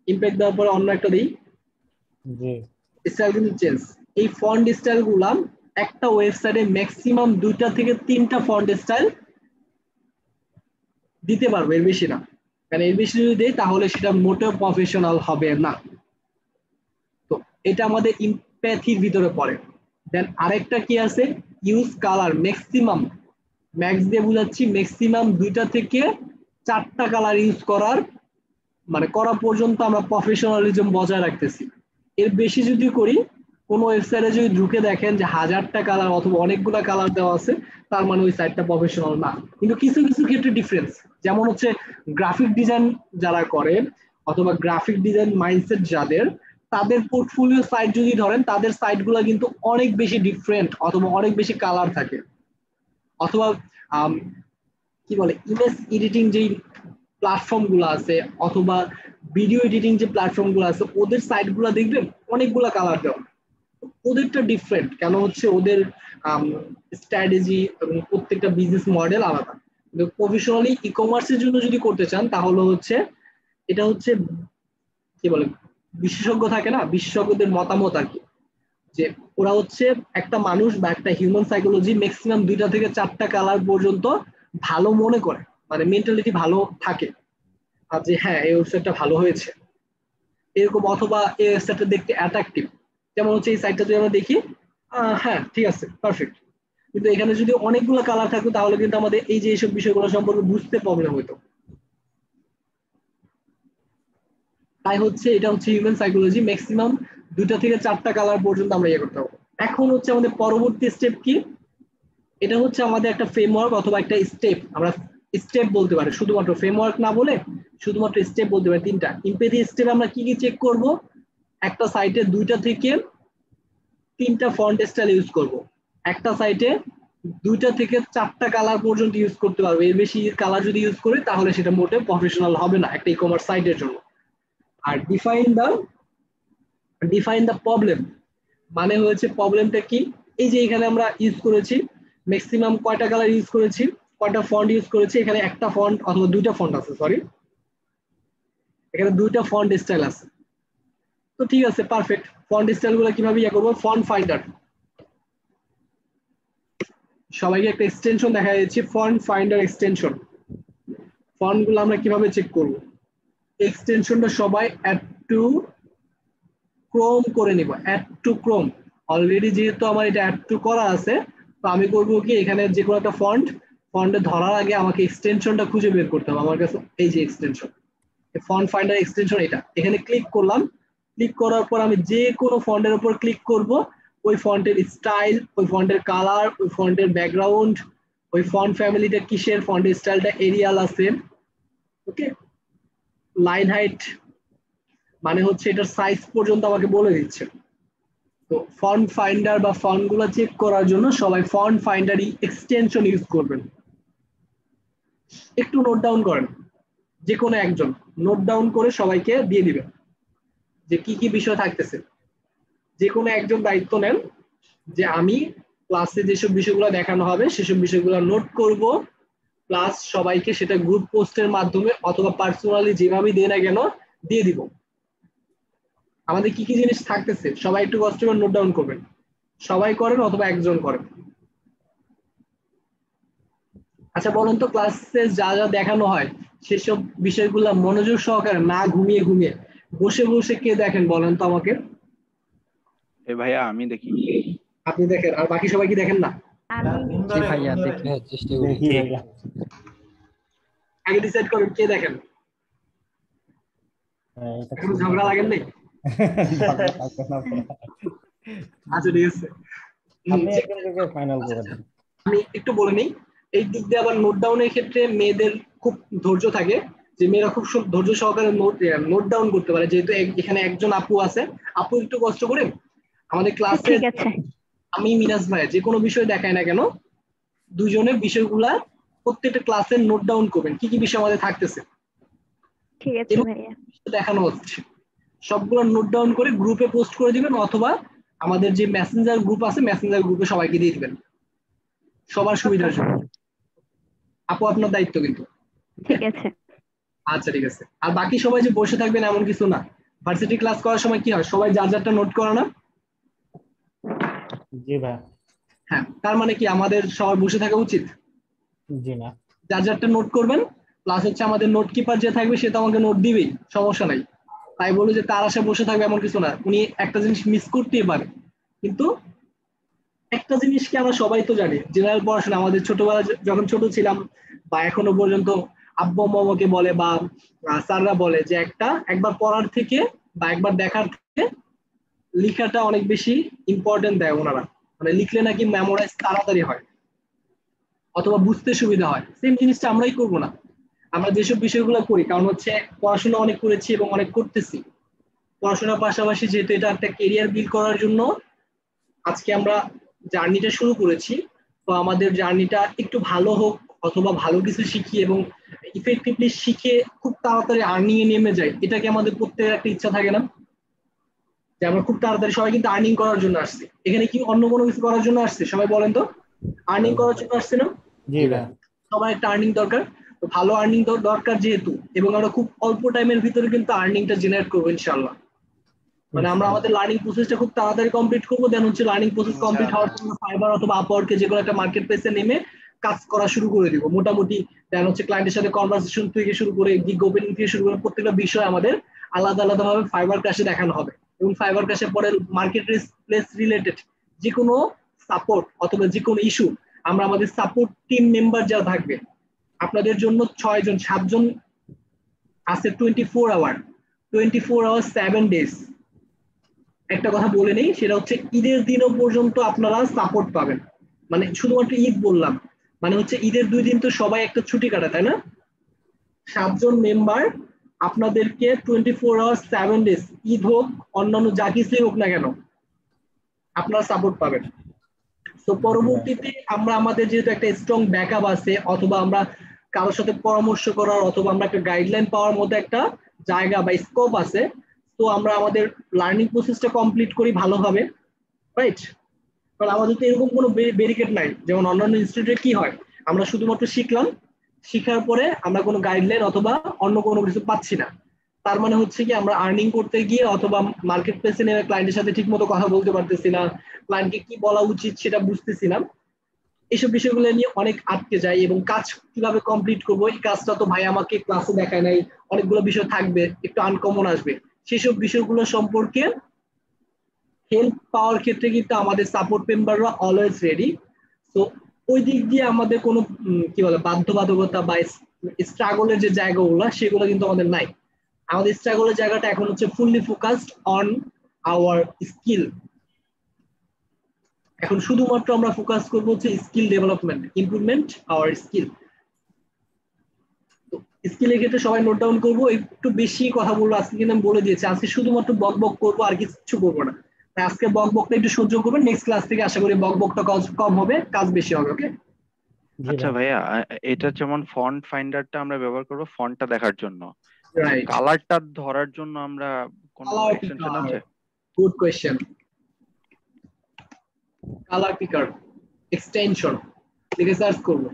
ইমপ্যাক্ট দেওয়ার পরে অন্য একটা দিই, জি স্টাইল কিন্তু চেঞ্জ। এই ফন্ট স্টাইল গুলা একটা ওয়েবসাইটে ম্যাক্সিমাম 2টা থেকে 3টা ফন্ট স্টাইল দিতে পারবো, এর বেশি না। কারণ এর বেশি যদি দেই তাহলে সেটা মোটেও প্রফেশনাল হবে না। তো এটা আমাদের এমপ্যাথির ভিতরে পড়ে। দেন আরেকটা কি আছে? Use colour. ম্যাক্সিমাম, ম্যাক্স দিয়ে বুঝাচ্ছি ম্যাক্সিমাম 2টা থেকে 4টা কালার ইউজ করার মানে করা পর্যন্ত আমরা প্রফেশনালিজম বজায় রাখতেছি। এর বেশি যদি করি, কোনো ওয়েবসাইটে যদি ঢুকে দেখেন যে 1000টা কালার অথবা অনেকগুলা কালার দেওয়া আছে, তার মানে ওই সাইটটা প্রফেশনাল না। কিন্তু কিছু কিছু ক্ষেত্রে ডিফারেন্স, যেমন হচ্ছে গ্রাফিক ডিজাইন যারা করে অথবা গ্রাফিক ডিজাইন মাইন্ডসেট যাদের, তাদের পোর্টফোলিও সাইট যদি ধরেন, তাদের সাইটগুলো কিন্তু অনেক বেশি ডিফারেন্ট অথবা অনেক বেশি কালার থাকে। অথবা কি বলে ইমেজ এডিটিং যেই প্ল্যাটফর্ম গুলো আছে অথবা ভিডিও এডিটিং যে প্ল্যাটফর্ম গুলো আছে, ওদের সাইট গুলো দেখবেন অনেকগুলা কালার দেওয়া। ওদেরটা ডিফারেন্ট, কেন হচ্ছে ওদের স্ট্র্যাটেজি এবং প্রত্যেকটা বিজনেস মডেল আলাদা। কিন্তু প্রফেশনালি ই কমার্সের জন্য যদি করতে চান তাহলে হচ্ছে এটা হচ্ছে কি বলে বিশেষজ্ঞ থাকে না, বিশেষজ্ঞদের মতামত আর কি, যে ওরা হচ্ছে একটা মানুষ বা একটা হিউম্যান সাইকোলজি ম্যাক্সিমাম 2টা থেকে 4টা কালার পর্যন্ত ভালো মনে করে, মানে মেন্টালিটি ভালো থাকে আর যে হ্যাঁ এই ওয়েবসাইটটা ভালো হয়েছে এরকম, অথবা এই ওয়েবসাইটটা দেখতে অ্যাট্রাকটিভ। যেমন হচ্ছে এই সাইডটা যদি আমরা দেখি, হ্যাঁ ঠিক আছে, পারফেক্ট। কিন্তু এখানে যদি অনেকগুলো কালার থাকতো তাহলে কিন্তু আমাদের এই যে এইসব বিষয়গুলো সম্পর্কে বুঝতে প্রবলেম হতো। তাই হচ্ছে এটা হচ্ছে হিউম্যান সাইকোলজি, ম্যাক্সিমাম 2টা থেকে 4টা কালার পর্যন্ত আমরা ইয়ে করতে পারবো। এখন হচ্ছে আমাদের পরবর্তী স্টেপ কি, এটা হচ্ছে আমাদের একটা ফ্রেমওয়ার্ক অথবা একটা স্টেপ, আমরা স্টেপ বলতে পারি, শুধুমাত্র ফ্রেমওয়ার্ক না বলে শুধুমাত্র স্টেপ বলতে পারি। 3টা এমপ্যাথি স্টেপ আমরা কি কি চেক করব, একটা সাইটে 2টা থেকে 3টা ফন্ট স্টাইল ইউজ করব, একটা সাইটে 2টা থেকে 4টা কালার পর্যন্ত ইউজ করতে পারবো। এর বেশি কালার যদি ইউজ করি তাহলে সেটা মোটেও প্রফেশনাল হবে না একটা ই কমার্স সাইটের জন্য। আর ডিফাইন দ্য প্রবলেম মানে হচ্ছে প্রবলেমটা কি, এই যে এখানে আমরা ইউজ করেছি ম্যাক্সিমাম কয়টা কালার ইউজ করেছি, কয়টা ফন্ট ইউজ করেছি, এখানে একটা ফন্ট অথবা 2টা ফন্ট আছে, সরি এখানে 2টা ফন্ট স্টাইল আছে। তো ঠিক আছে, পারফেক্ট। ফন্ট স্টাইল গুলো কিভাবে ইয়ে করবো, ফন্ট ফাইন্ডার, সবাইকে একটা এক্সটেনশন দেখা যাচ্ছে, ফন্ট ফাইন্ডার এক্সটেনশন। ফন্ট গুলো আমরা কিভাবে চেক করব, এক্সটেনশনটা সবাই অ্যাড টু ক্রোম করে নিব, অ্যাড টু ক্রোম। অলরেডি যেহেতু আমার এটা অ্যাড টু করা আছে, তো আমি করবো কি, এখানে যে কোনো একটা ফন্টে ধরার আগে আমাকে এক্সটেনশনটা খুঁজে বের করতে হবে। আমার কাছে এই যে এক্সটেনশন, ফন্ট ফাইন্ডার এক্সটেনশন, এটা এখানে ক্লিক করলাম। ক্লিক করার পর আমি যে কোনো ফন্টের উপর ক্লিক করব, ওই ফন্টের স্টাইল, ওই ফন্টের কালার, ওই ফন্টের ব্যাকগ্রাউন্ড, ওই ফন্ট ফ্যামিলিটা কিসের, ফন্টের স্টাইলটা এরিয়াল আছে, ওকে, লাইন হাইট মানে হচ্ছে এটার সাইজ পর্যন্ত আমাকে বলে দিচ্ছে। তো ফন্ট ফাইন্ডার বা ফন্ট গুলো চেক করার জন্য সবাই ফন্ট ফাইন্ডার এক্সটেনশন ইউজ করবেন। একটু নোট ডাউন করেন, যে কোনো একজন নোট ডাউন করে সবাইকে দিয়ে দিবেন যে কি কি বিষয় থাকতেছে। যে কোনো একজন দায়িত্ব নেন যে আমি ক্লাসে যেসব বিষয়গুলো দেখানো হবে সেসব বিষয়গুলো নোট করব, প্লাস সবাইকে সেটা গ্রুপ পোস্টের মাধ্যমে অথবা পার্সোনালি যেভাবে দিয়ে না কেন দিয়ে দিব। আমাদের কি কি জিনিস থাকতেছে সবাই একটু কষ্ট করে নোট ডাউন করবেন, সবাই করেন অথবা একজন করেন। আচ্ছা বলুন তো, ক্লাসে যা যা দেখানো হয় সেসব বিষয়গুলো মনোযোগ সহকারে না ঘুমিয়ে বসে বসে কে দেখেন বলেন তো আমাকে? ভাইয়া আমি দেখি। আপনি দেখেন, আর বাকি সবাই কি দেখেন না? জি ভাইয়া দেখি। চেষ্টা করি। আগে ডিসাইড করেন কে দেখেন। এখন ঝগড়া লাগেন নাই? আচ্ছা ঠিক আছে, আমি একটু বলে নিই। এই দিক দিয়ে আবার নোট ডাউনের ক্ষেত্রে মেয়েদের খুব ধৈর্য থাকে, যে মেয়েরা খুব ধৈর্য সহকারে নোট ডাউন করতে পারে। যেহেতু এখানে একজন আপু আছে, আপু একটু কষ্ট করে আমাদের ক্লাসে, আমি মিনাজ ভাই যে কোনো বিষয় দেখায় না কেন, দুজনের বিষয়গুলা প্রত্যেকটা ক্লাসে নোট ডাউন করবেন, কি কি বিষয় আমাদের থাকতেছে, ঠিক আছে ভাইয়া, দেখানো হচ্ছে সবগুলো নোট ডাউন করে গ্রুপে পোস্ট করে দিবেন, অথবা আমাদের যে মেসেঞ্জার গ্রুপ আছে মেসেঞ্জার গ্রুপে সবাইকে দিয়ে দিবেন সবার সুবিধার জন্য। আপু আপনার দায়িত্ব কিন্তু। ঠিক আছে, আচ্ছা ঠিক আছে। আর বাকি সবাই যে বসে থাকবেন এমন কিছু না, ভার্সিটি ক্লাস করার সময় কি হয়, সবাই যার যারটা নোট করে না? জি ভাই। হ্যাঁ, তার মানে কি আমাদের সবাই বসে থাকা উচিত? জি না, যার যারটা নোট করবেন, প্লাস হচ্ছে আমাদের নোট কিপার যে থাকবে সে তো আমাকে নোট দিবেই, সমস্যা নাই। তাই বলে যে তার আশা বসে থাকবে এমন কিছু না, উনি একটা জিনিস মিস করতেই পারে। কিন্তু একটা জিনিস কি আমরা সবাই তো জানি, জেনারেল পড়াশোনা আমাদের ছোটবেলা যখন ছোট ছিলাম বা এখনো পর্যন্ত আব্বু আম্মু আমাকে বলে বা স্যাররা বলে যে একবার পড়ার থেকে বা একবার দেখার থেকে লেখাটা অনেক বেশি ইম্পর্টেন্ট দেয় ওনারা, মানে লিখলে নাকি মেমোরাইজ তাড়াতাড়ি হয় অথবা বুঝতে সুবিধা হয়। সেম জিনিসটা আমরাই করবো না, আমরা যেসব বিষয়গুলো করি, কারণ হচ্ছে পড়াশোনা অনেক করেছি এবং অনেক করতেছি, পড়াশোনার পাশাপাশি যেহেতু এটা একটা কেরিয়ার বিল্ড করার জন্য আজকে আমরা জার্নিটা শুরু করেছি, তো আমাদের জার্নিটা একটু ভালো হোক অথবা ভালো কিছু শিখি এবং ইফেক্টিভলি শিখে খুব তাড়াতাড়ি আর্নিং এ নেমে যাই, এটা কি আমাদের প্রত্যেকের একটা ইচ্ছা থাকে না যে আমরা খুব তাড়াতাড়ি, সবাই কিন্তু আর্নিং করার জন্য আসছে, এখানে কি অন্য কোনো কিছু করার জন্য আসছে? সবাই বলেন তো, আর্নিং করার জন্য আসছে না? জি ভাই। সবার একটা আর্নিং দরকার, তো ভালো আর্নিং দরকার যেহেতু, এবং আমরা খুব অল্প টাইমের ভিতরে কিন্তু আর্নিংটা জেনারেট করবো ইনশাআল্লাহ। মানে আমরা আমাদের লার্নিং প্রসেসটা খুব তাড়াতাড়ি কমপ্লিট করবো, দেন হচ্ছে লার্নিং প্রসেস কমপ্লিট হওয়ার পর ফাইবার অথবা আপওয়ার্কে যে কোনো একটা মার্কেট প্লেসে নেমে কাজ করা শুরু করে দিব মোটামুটি। দেন হচ্ছে ক্লায়েন্টের সাথে কনভারসেশন থেকে শুরু করে গিগ ওপেনিং থেকে শুরু করে প্রত্যেকটা বিষয় আমাদের আলাদা আলাদা ভাবে ফাইবার ক্লাসে দেখানো হবে। এবং ফাইবার ক্যাশের পরে মার্কেট প্লেস রিলেটেড যে কোনো সাপোর্ট অথবা যে কোনো ইস্যু আমরা আমাদের সাপোর্ট টিম মেম্বার যারা থাকবে আপনাদের জন্য 7 জন আছে 24 আওয়ার 7 ডেজ। একটা কথা বলে নেই, সেটা হচ্ছে ঈদের দিনও পর্যন্ত আপনারা সাপোর্ট পাবেন। মানে শুধুমাত্র ঈদ বললাম, মানে হচ্ছে ঈদের 2 দিন তো সবাই একটা ছুটি কাটা, তাই না? 7 জন মেম্বার আপনাদেরকে 24 আওয়ার 7 ডেজ, ঈদ হোক অন্যান্য যা কিছুই হোক না কেন, আপনারা সাপোর্ট পাবেন। তো পরবর্তীতে আমরা আমাদের যেহেতু একটা স্ট্রং ব্যাকআপ আছে, অথবা আমরা কারোর সাথে পরামর্শ করার অথবা আমরা একটা গাইডলাইন পাওয়ার মতো একটা জায়গা বা স্কোপ আছে, তো আমরা আমাদের লার্নিং প্রসেসটা কমপ্লিট করি ভালোভাবে, রাইট? কারণ আমাদের তো এরকম কোনো ব্যারিকেড নাই, যেমন অন্যান্য ইনস্টিটিউটে কি হয়, আমরা শুধুমাত্র শিখলাম, শিখার পরে আমরা কোনো গাইডলাইন অথবা অন্য কোনো কিছু পাচ্ছি না, তার মানে হচ্ছে কি আমরা আর্নিং করতে গিয়ে অথবা মার্কেট প্লেসে নেমে ক্লায়েন্টের সাথে ঠিক মতো কথা বলতে পারতেছি না, ক্লায়েন্টকে কি বলা উচিত সেটা বুঝতেছি না, এইসব বিষয়গুলো নিয়ে অনেক আটকে যায়। এবং কাজ কিভাবে কমপ্লিট করবো, এই কাজটা তো ভাই আমাকে ক্লাসে দেখায় নাই, অনেকগুলো বিষয় থাকবে, একটু আনকমন আসবে, সেসব বিষয়গুলো সম্পর্কে হেল্প পাওয়ার ক্ষেত্রে কিন্তু আমাদের সাপোর্ট মেম্বাররা অলওয়েজ রেডি। তো ওই দিক দিয়ে আমাদের কোনো কি বলে বাধ্যবাধকতা বা স্ট্রাগলের যে জায়গাগুলো সেগুলো কিন্তু আমাদের নাই। আমাদের স্ট্রাগলের জায়গাটা এখন হচ্ছে fully focused on our skill. এখন শুধুমাত্র আমরা ফোকাস করবো হচ্ছে skill development, improvement our skill. তো স্কিলের ক্ষেত্রে সবাই নোট ডাউন করবো, একটু বেশি কথা বলবো আজকে, কিন্তু আমি বলে দিয়েছি আজকে শুধুমাত্র বক বক করবো, আর কিছু করবো না। আজকে বক বকটা একটু সহ্য করবেন, নেক্সট ক্লাস থেকে আশা করি বক বকটা কম হবে, কাজ বেশি হবে। ওকে? আচ্ছা ভাইয়া, এটা যেমন ফন্ট ফাইন্ডারটা আমরা ব্যবহার করবো ফন্টটা দেখার জন্য, রাইট। কালারটা ধরার জন্য আমরা কোনো এক্সটেনশন আছে? Good question. কালার পিকার এক্সটেনশন লিখে সার্চ করবো,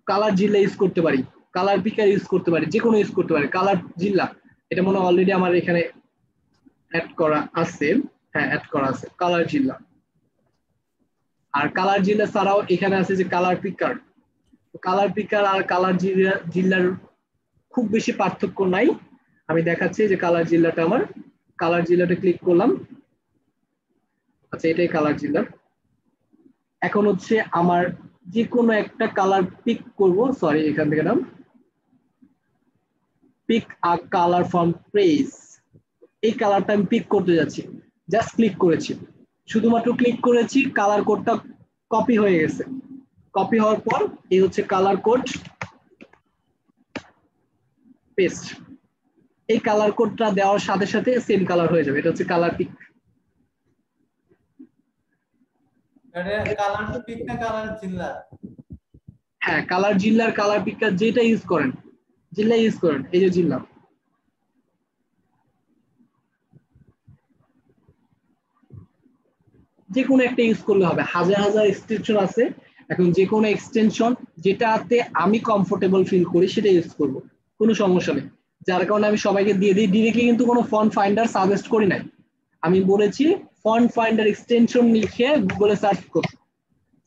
কালার জিল্লা ইউজ করতে পারি, কালার পিকার ইউজ করতে পারি, যে কোনো ইউজ করতে পারি। কালার জিল্লা এটা মনে হয় অলরেডি আমার এখানে অ্যাড করা আছে, হ্যাঁ অ্যাড করা আছে কালার জিল্লা। আর কালার জিল্লা ছাড়াও এখানে আছে যে কালার পিকার। কালার পিকার আর কালার জিল্লার খুব বেশি পার্থক্য নাই, আমি দেখাচ্ছি যে কালার জিল্লাটা আমার, কালার জিল্লাটা ক্লিক করলাম, আচ্ছা এটাই কালার জিল্লা। এখন হচ্ছে আমার যে কোনো একটা কালার পিক করব, সরি এখান থেকে নাম pick a colour from press, এই কালারটা আমি পিক করতে যাচ্ছি, জাস্ট ক্লিক করেছি, শুধুমাত্র ক্লিক করেছি, কালার কোডটা কপি হয়ে গেছে। কপি হওয়ার পর এই হচ্ছে কালার কোড, পেস্ট। এই কালার কোডটা দেওয়ার সাথে সাথে সেম কালার হয়ে যাবে, এটা হচ্ছে কালার পিক। কালার পিক না কালার জিল্লা? হ্যাঁ কালার জিল্লার কালার পিকার যেটা ইউজ করেন, জিল্লা ইউজ করেন, এই যে জিল্লা। যে কোনো একটা ইউজ করলে হবে, হাজার হাজার এক্সটেনশন আছে, এখন যে কোনো এক্সটেনশন যেটাতে আমি কমফোর্টেবল ফিল করি সেটা ইউজ করব, কোনো সমস্যা নেই। যার কারণে আমি সবাইকে দিয়ে দিই, ডিরেক্টলি কিন্তু কোনো ফন্ট ফাইন্ডার সাজেস্ট করি নাই, আমি বলেছি ফন্ট ফাইন্ডার এক্সটেনশন লিখে গুগলে সার্চ করব,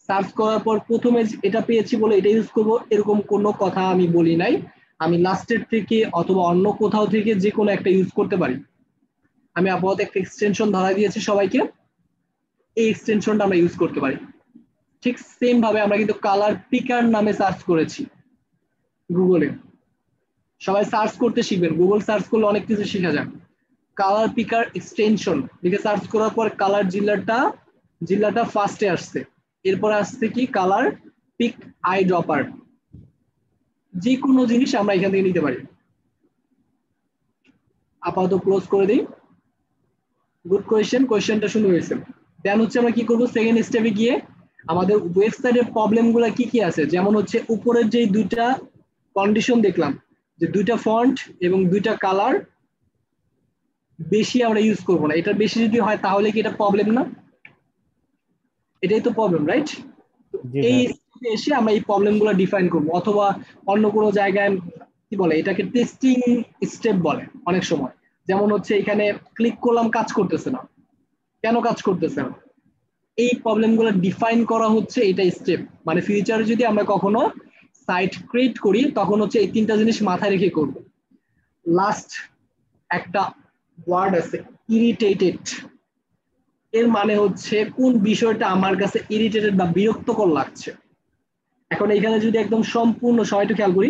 সার্চ করার পর প্রথমে এটা পেয়েছি বলে এটা ইউজ করব, এরকম কোনো কথা আমি বলি নাই। আমি লাস্টের থেকে অথবা অন্য কোথাও থেকে যে কোনো একটা ইউজ করতে পারি। আমি আপাতত একটা এক্সটেনশন ধরা দিয়েছি সবাইকে, এই এক্সটেনশনটা আমরা ইউজ করতে পারি। ঠিক সেম ভাবে আমরা কিন্তু কালার পিকার নামে সার্চ করেছি গুগলে, সবাই সার্চ করতে শিখবেন, গুগল সার্চ করলে অনেক কিছু শেখা যায়। কালার পিকার এক্সটেনশন লিখে সার্চ করার পর কালার জিল্লাটা ফার্স্টে আসছে, এরপর আসছে কি কালার পিক আই ড্রপার, যে কোনো জিনিস আমরা এখান থেকে নিতে পারি। আপাতত ক্লোজ করে দিই। গুড কোয়েশ্চেন, কোয়েশ্চেনটা সুন্দর হয়েছে। দেন হচ্ছে আমরা কি করবো, সেকেন্ড স্টেপে গিয়ে আমাদের ওয়েবসাইটের প্রবলেমগুলো কি কি আছে, যেমন হচ্ছে উপরের যে দুইটা কন্ডিশন দেখলাম, যে দুইটা ফন্ট এবং দুইটা কালার বেশি আমরা ইউজ করবো না, এটা বেশি যদি হয় তাহলে কি এটা প্রবলেম না? এটাই তো প্রবলেম, রাইট? এই এসে আমরা এই প্রবলেমগুলো ডিফাইন করবো, অথবা অন্য কোনো জায়গায় কি বলে এটাকে টেস্টিং স্টেপ বলে অনেক সময়। যেমন হচ্ছে এখানে ক্লিক করলাম কাজ করতেছে না, কেন কাজ করতেছে না, এই প্রবলেমগুলো ডিফাইন করা হচ্ছে এটা স্টেপ। মানে ফিউচারে যদি আমরা কখনো সাইট ক্রিয়েট করি তখন হচ্ছে এই 3টা জিনিস মাথায় রেখে করব। লাস্ট একটা ওয়ার্ড আছে ইরিটেটেড এর মানে হচ্ছে কোন বিষয়টা আমার কাছে ইরিটেটেড বা বিরক্তকর লাগছে। এখন এখানে যদি একদম সম্পূর্ণ সবাই একটু খেয়াল করি,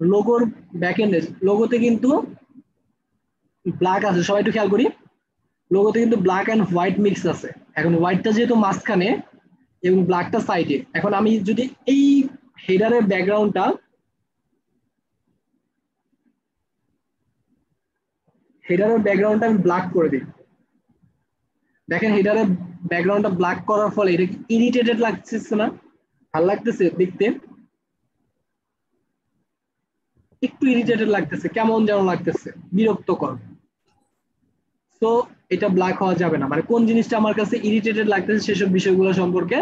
লোগোর ব্যাকএন্ডে লোগোতে কিন্তু ব্ল্যাক আছে, সবাই একটু খেয়াল করি, লোগোতে কিন্তু ব্ল্যাক এন্ড হোয়াইট মিক্স আছে। এখন হোয়াইটটা যেহেতু মাঝখানে এবং ব্ল্যাকটা সাইডে, এখন আমি যদি এই হেডারের ব্যাকগ্রাউন্ডটা আমি ব্ল্যাক করে দিই, দেখেন হেডারের ব্যাকগ্রাউন্ডটা ব্ল্যাক করার ফলে এটা ইরিটেটেড লাগতেছে না? ভালো লাগতেছে দেখতে? একটু ইরিটেটেড লাগতেছে, কেমন যেন লাগতেছে, বিরক্তকর। তো এটা ব্ল্যাক হওয়া যাবে না, মানে কোন জিনিসটা আমার কাছে ইরিটেটেড লাগতেছে সেসব বিষয়গুলো সম্পর্কে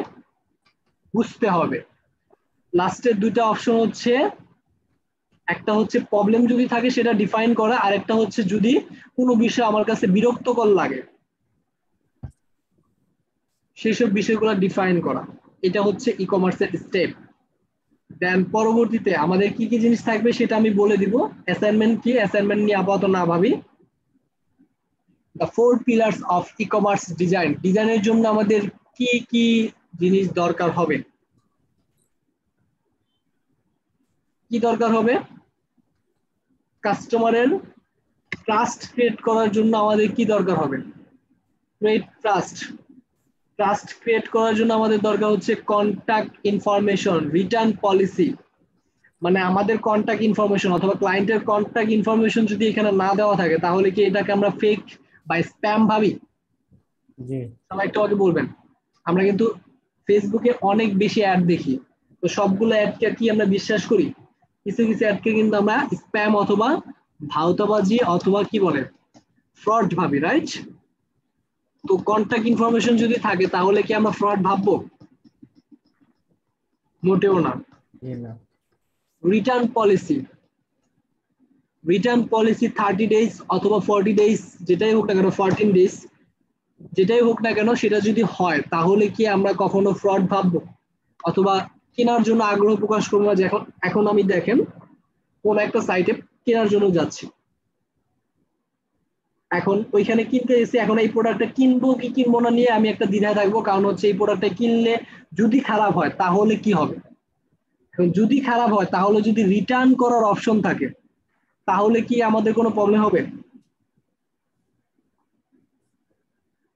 বুঝতে হবে। লাস্টের দুইটা অপশন হচ্ছে, একটা হচ্ছে প্রবলেম যদি থাকে সেটা ডিফাইন করা, আর একটা হচ্ছে যদি কোনো বিষয় আমার কাছে বিরক্তকর লাগে সেসব বিষয়গুলো ডিফাইন করা। এটা হচ্ছে ই কমার্সের স্টেপ। দেন পরবর্তীতে আমাদের কি কি জিনিস থাকবে সেটা আমি বলে দিব। অ্যাসাইনমেন্ট কি, অ্যাসাইনমেন্ট নিয়ে আপাতত না ভাবি। The 4 pillars of ecommerce design, ডিজাইনের জন্য আমাদের কি কি জিনিস দরকার হবে? কি দরকার হবে? কাস্টমারের ট্রাস্ট ক্রিয়েট করার জন্য আমাদের কি দরকার হবে? Create trust. ট্রাস্ট ক্রিয়েট করার জন্য আমাদের দরকার হচ্ছে কন্টাক্ট ইনফরমেশন, রিটার্ন পলিসি। মানে আমাদের কন্টাক্ট ইনফরমেশন অথবা ক্লায়েন্টের কন্টাক্ট ইনফরমেশন যদি এখানে না দেওয়া থাকে তাহলে কি এটাকে আমরা ফেক বা স্প্যাম ভাবি? জি সবাই একটু আগে বলবেন। আমরা কিন্তু ফেসবুকে অনেক বেশি অ্যাড দেখি, তো সবগুলো অ্যাডকে কি আমরা বিশ্বাস করি? কিছু কিছু অ্যাডকে কিন্তু আমরা স্প্যাম অথবা ভাওতাবাজি অথবা কি বলে ফ্রড ভাবি, রাইট? তো কন্টাক্ট ইনফরমেশন যদি থাকে তাহলে কি আমরা ফ্রড ভাববো? মোটেও না। না। Return policy, return policy 30 days অথবা 40 ডেজ, যেটাই হোক না কেন, 14 ডেজ যেটাই হোক না কেন, সেটা যদি হয় তাহলে কি আমরা কখনো ফ্রড ভাববো অথবা কেনার জন্য আগ্রহ প্রকাশ করবো? যে এখন আমি দেখেন কোন একটা সাইটে কেনার জন্য যাচ্ছি, এখন ওইখানে কিনতে এসে এখন এই প্রোডাক্টটা কিনবো কি কিনবো না নিয়ে আমি একটা দ্বিধায় থাকবো, কারণ হচ্ছে এই প্রোডাক্টটা কিনলে যদি খারাপ হয় তাহলে কি হবে? যদি খারাপ হয় তাহলে যদি রিটার্ন করার অপশন থাকে তাহলে কি আমাদের কোনো প্রবলেম হবে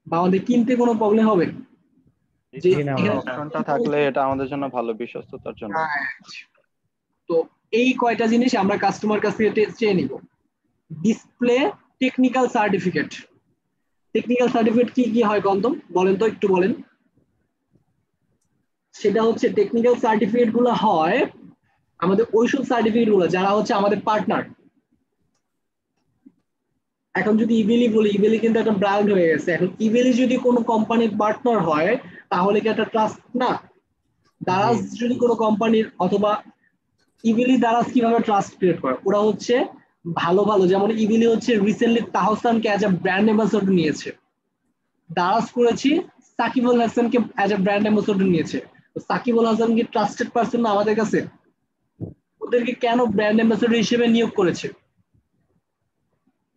বা আমাদের কিনতে কোনো প্রবলেম হবে? যে অপশনটা থাকলে এটা আমাদের জন্য ভালো, বিশ্বস্ততার জন্য। তো এই কয়টা জিনিস আমরা কাস্টমার কাছ থেকে চেয়ে নিব। Display technical certificate, technical certificate কি কি হয় গন্তম বলেন তো, একটু বলেন। সেটা হচ্ছে টেকনিক্যাল সার্টিফিকেট গুলো হয় আমাদের ওইসব সার্টিফিকেট গুলো যারা হচ্ছে আমাদের পার্টনার। এখন যদি ইবেলি বলি, ইবেলি কিন্তু একটা ব্র্যান্ড হয়ে গেছে, এখন ইবেলি যদি কোনো কোম্পানির পার্টনার হয় তাহলে কি একটা ট্রাস্ট না? দারাজ যদি কোনো কোম্পানির অথবা ইবেলি দারাজ কিভাবে ট্রাস্ট ক্রিয়েট করে? ওরা হচ্ছে ভালো ভালো, যেমন ইবেলি হচ্ছে রিসেন্টলি তাহসানকে অ্যাজ এ ব্র্যান্ড অ্যাম্বাসেডর নিয়েছে, দারাজ করেছি সাকিব আল হাসানকে অ্যাজ এ ব্র্যান্ড অ্যাম্বাসেডর নিয়েছে। সাকিব আল হাসান কি ট্রাস্টেড পারসন না আমাদের কাছে? ওদেরকে কেন ব্র্যান্ড অ্যাম্বাসেডর হিসেবে নিয়োগ করেছে?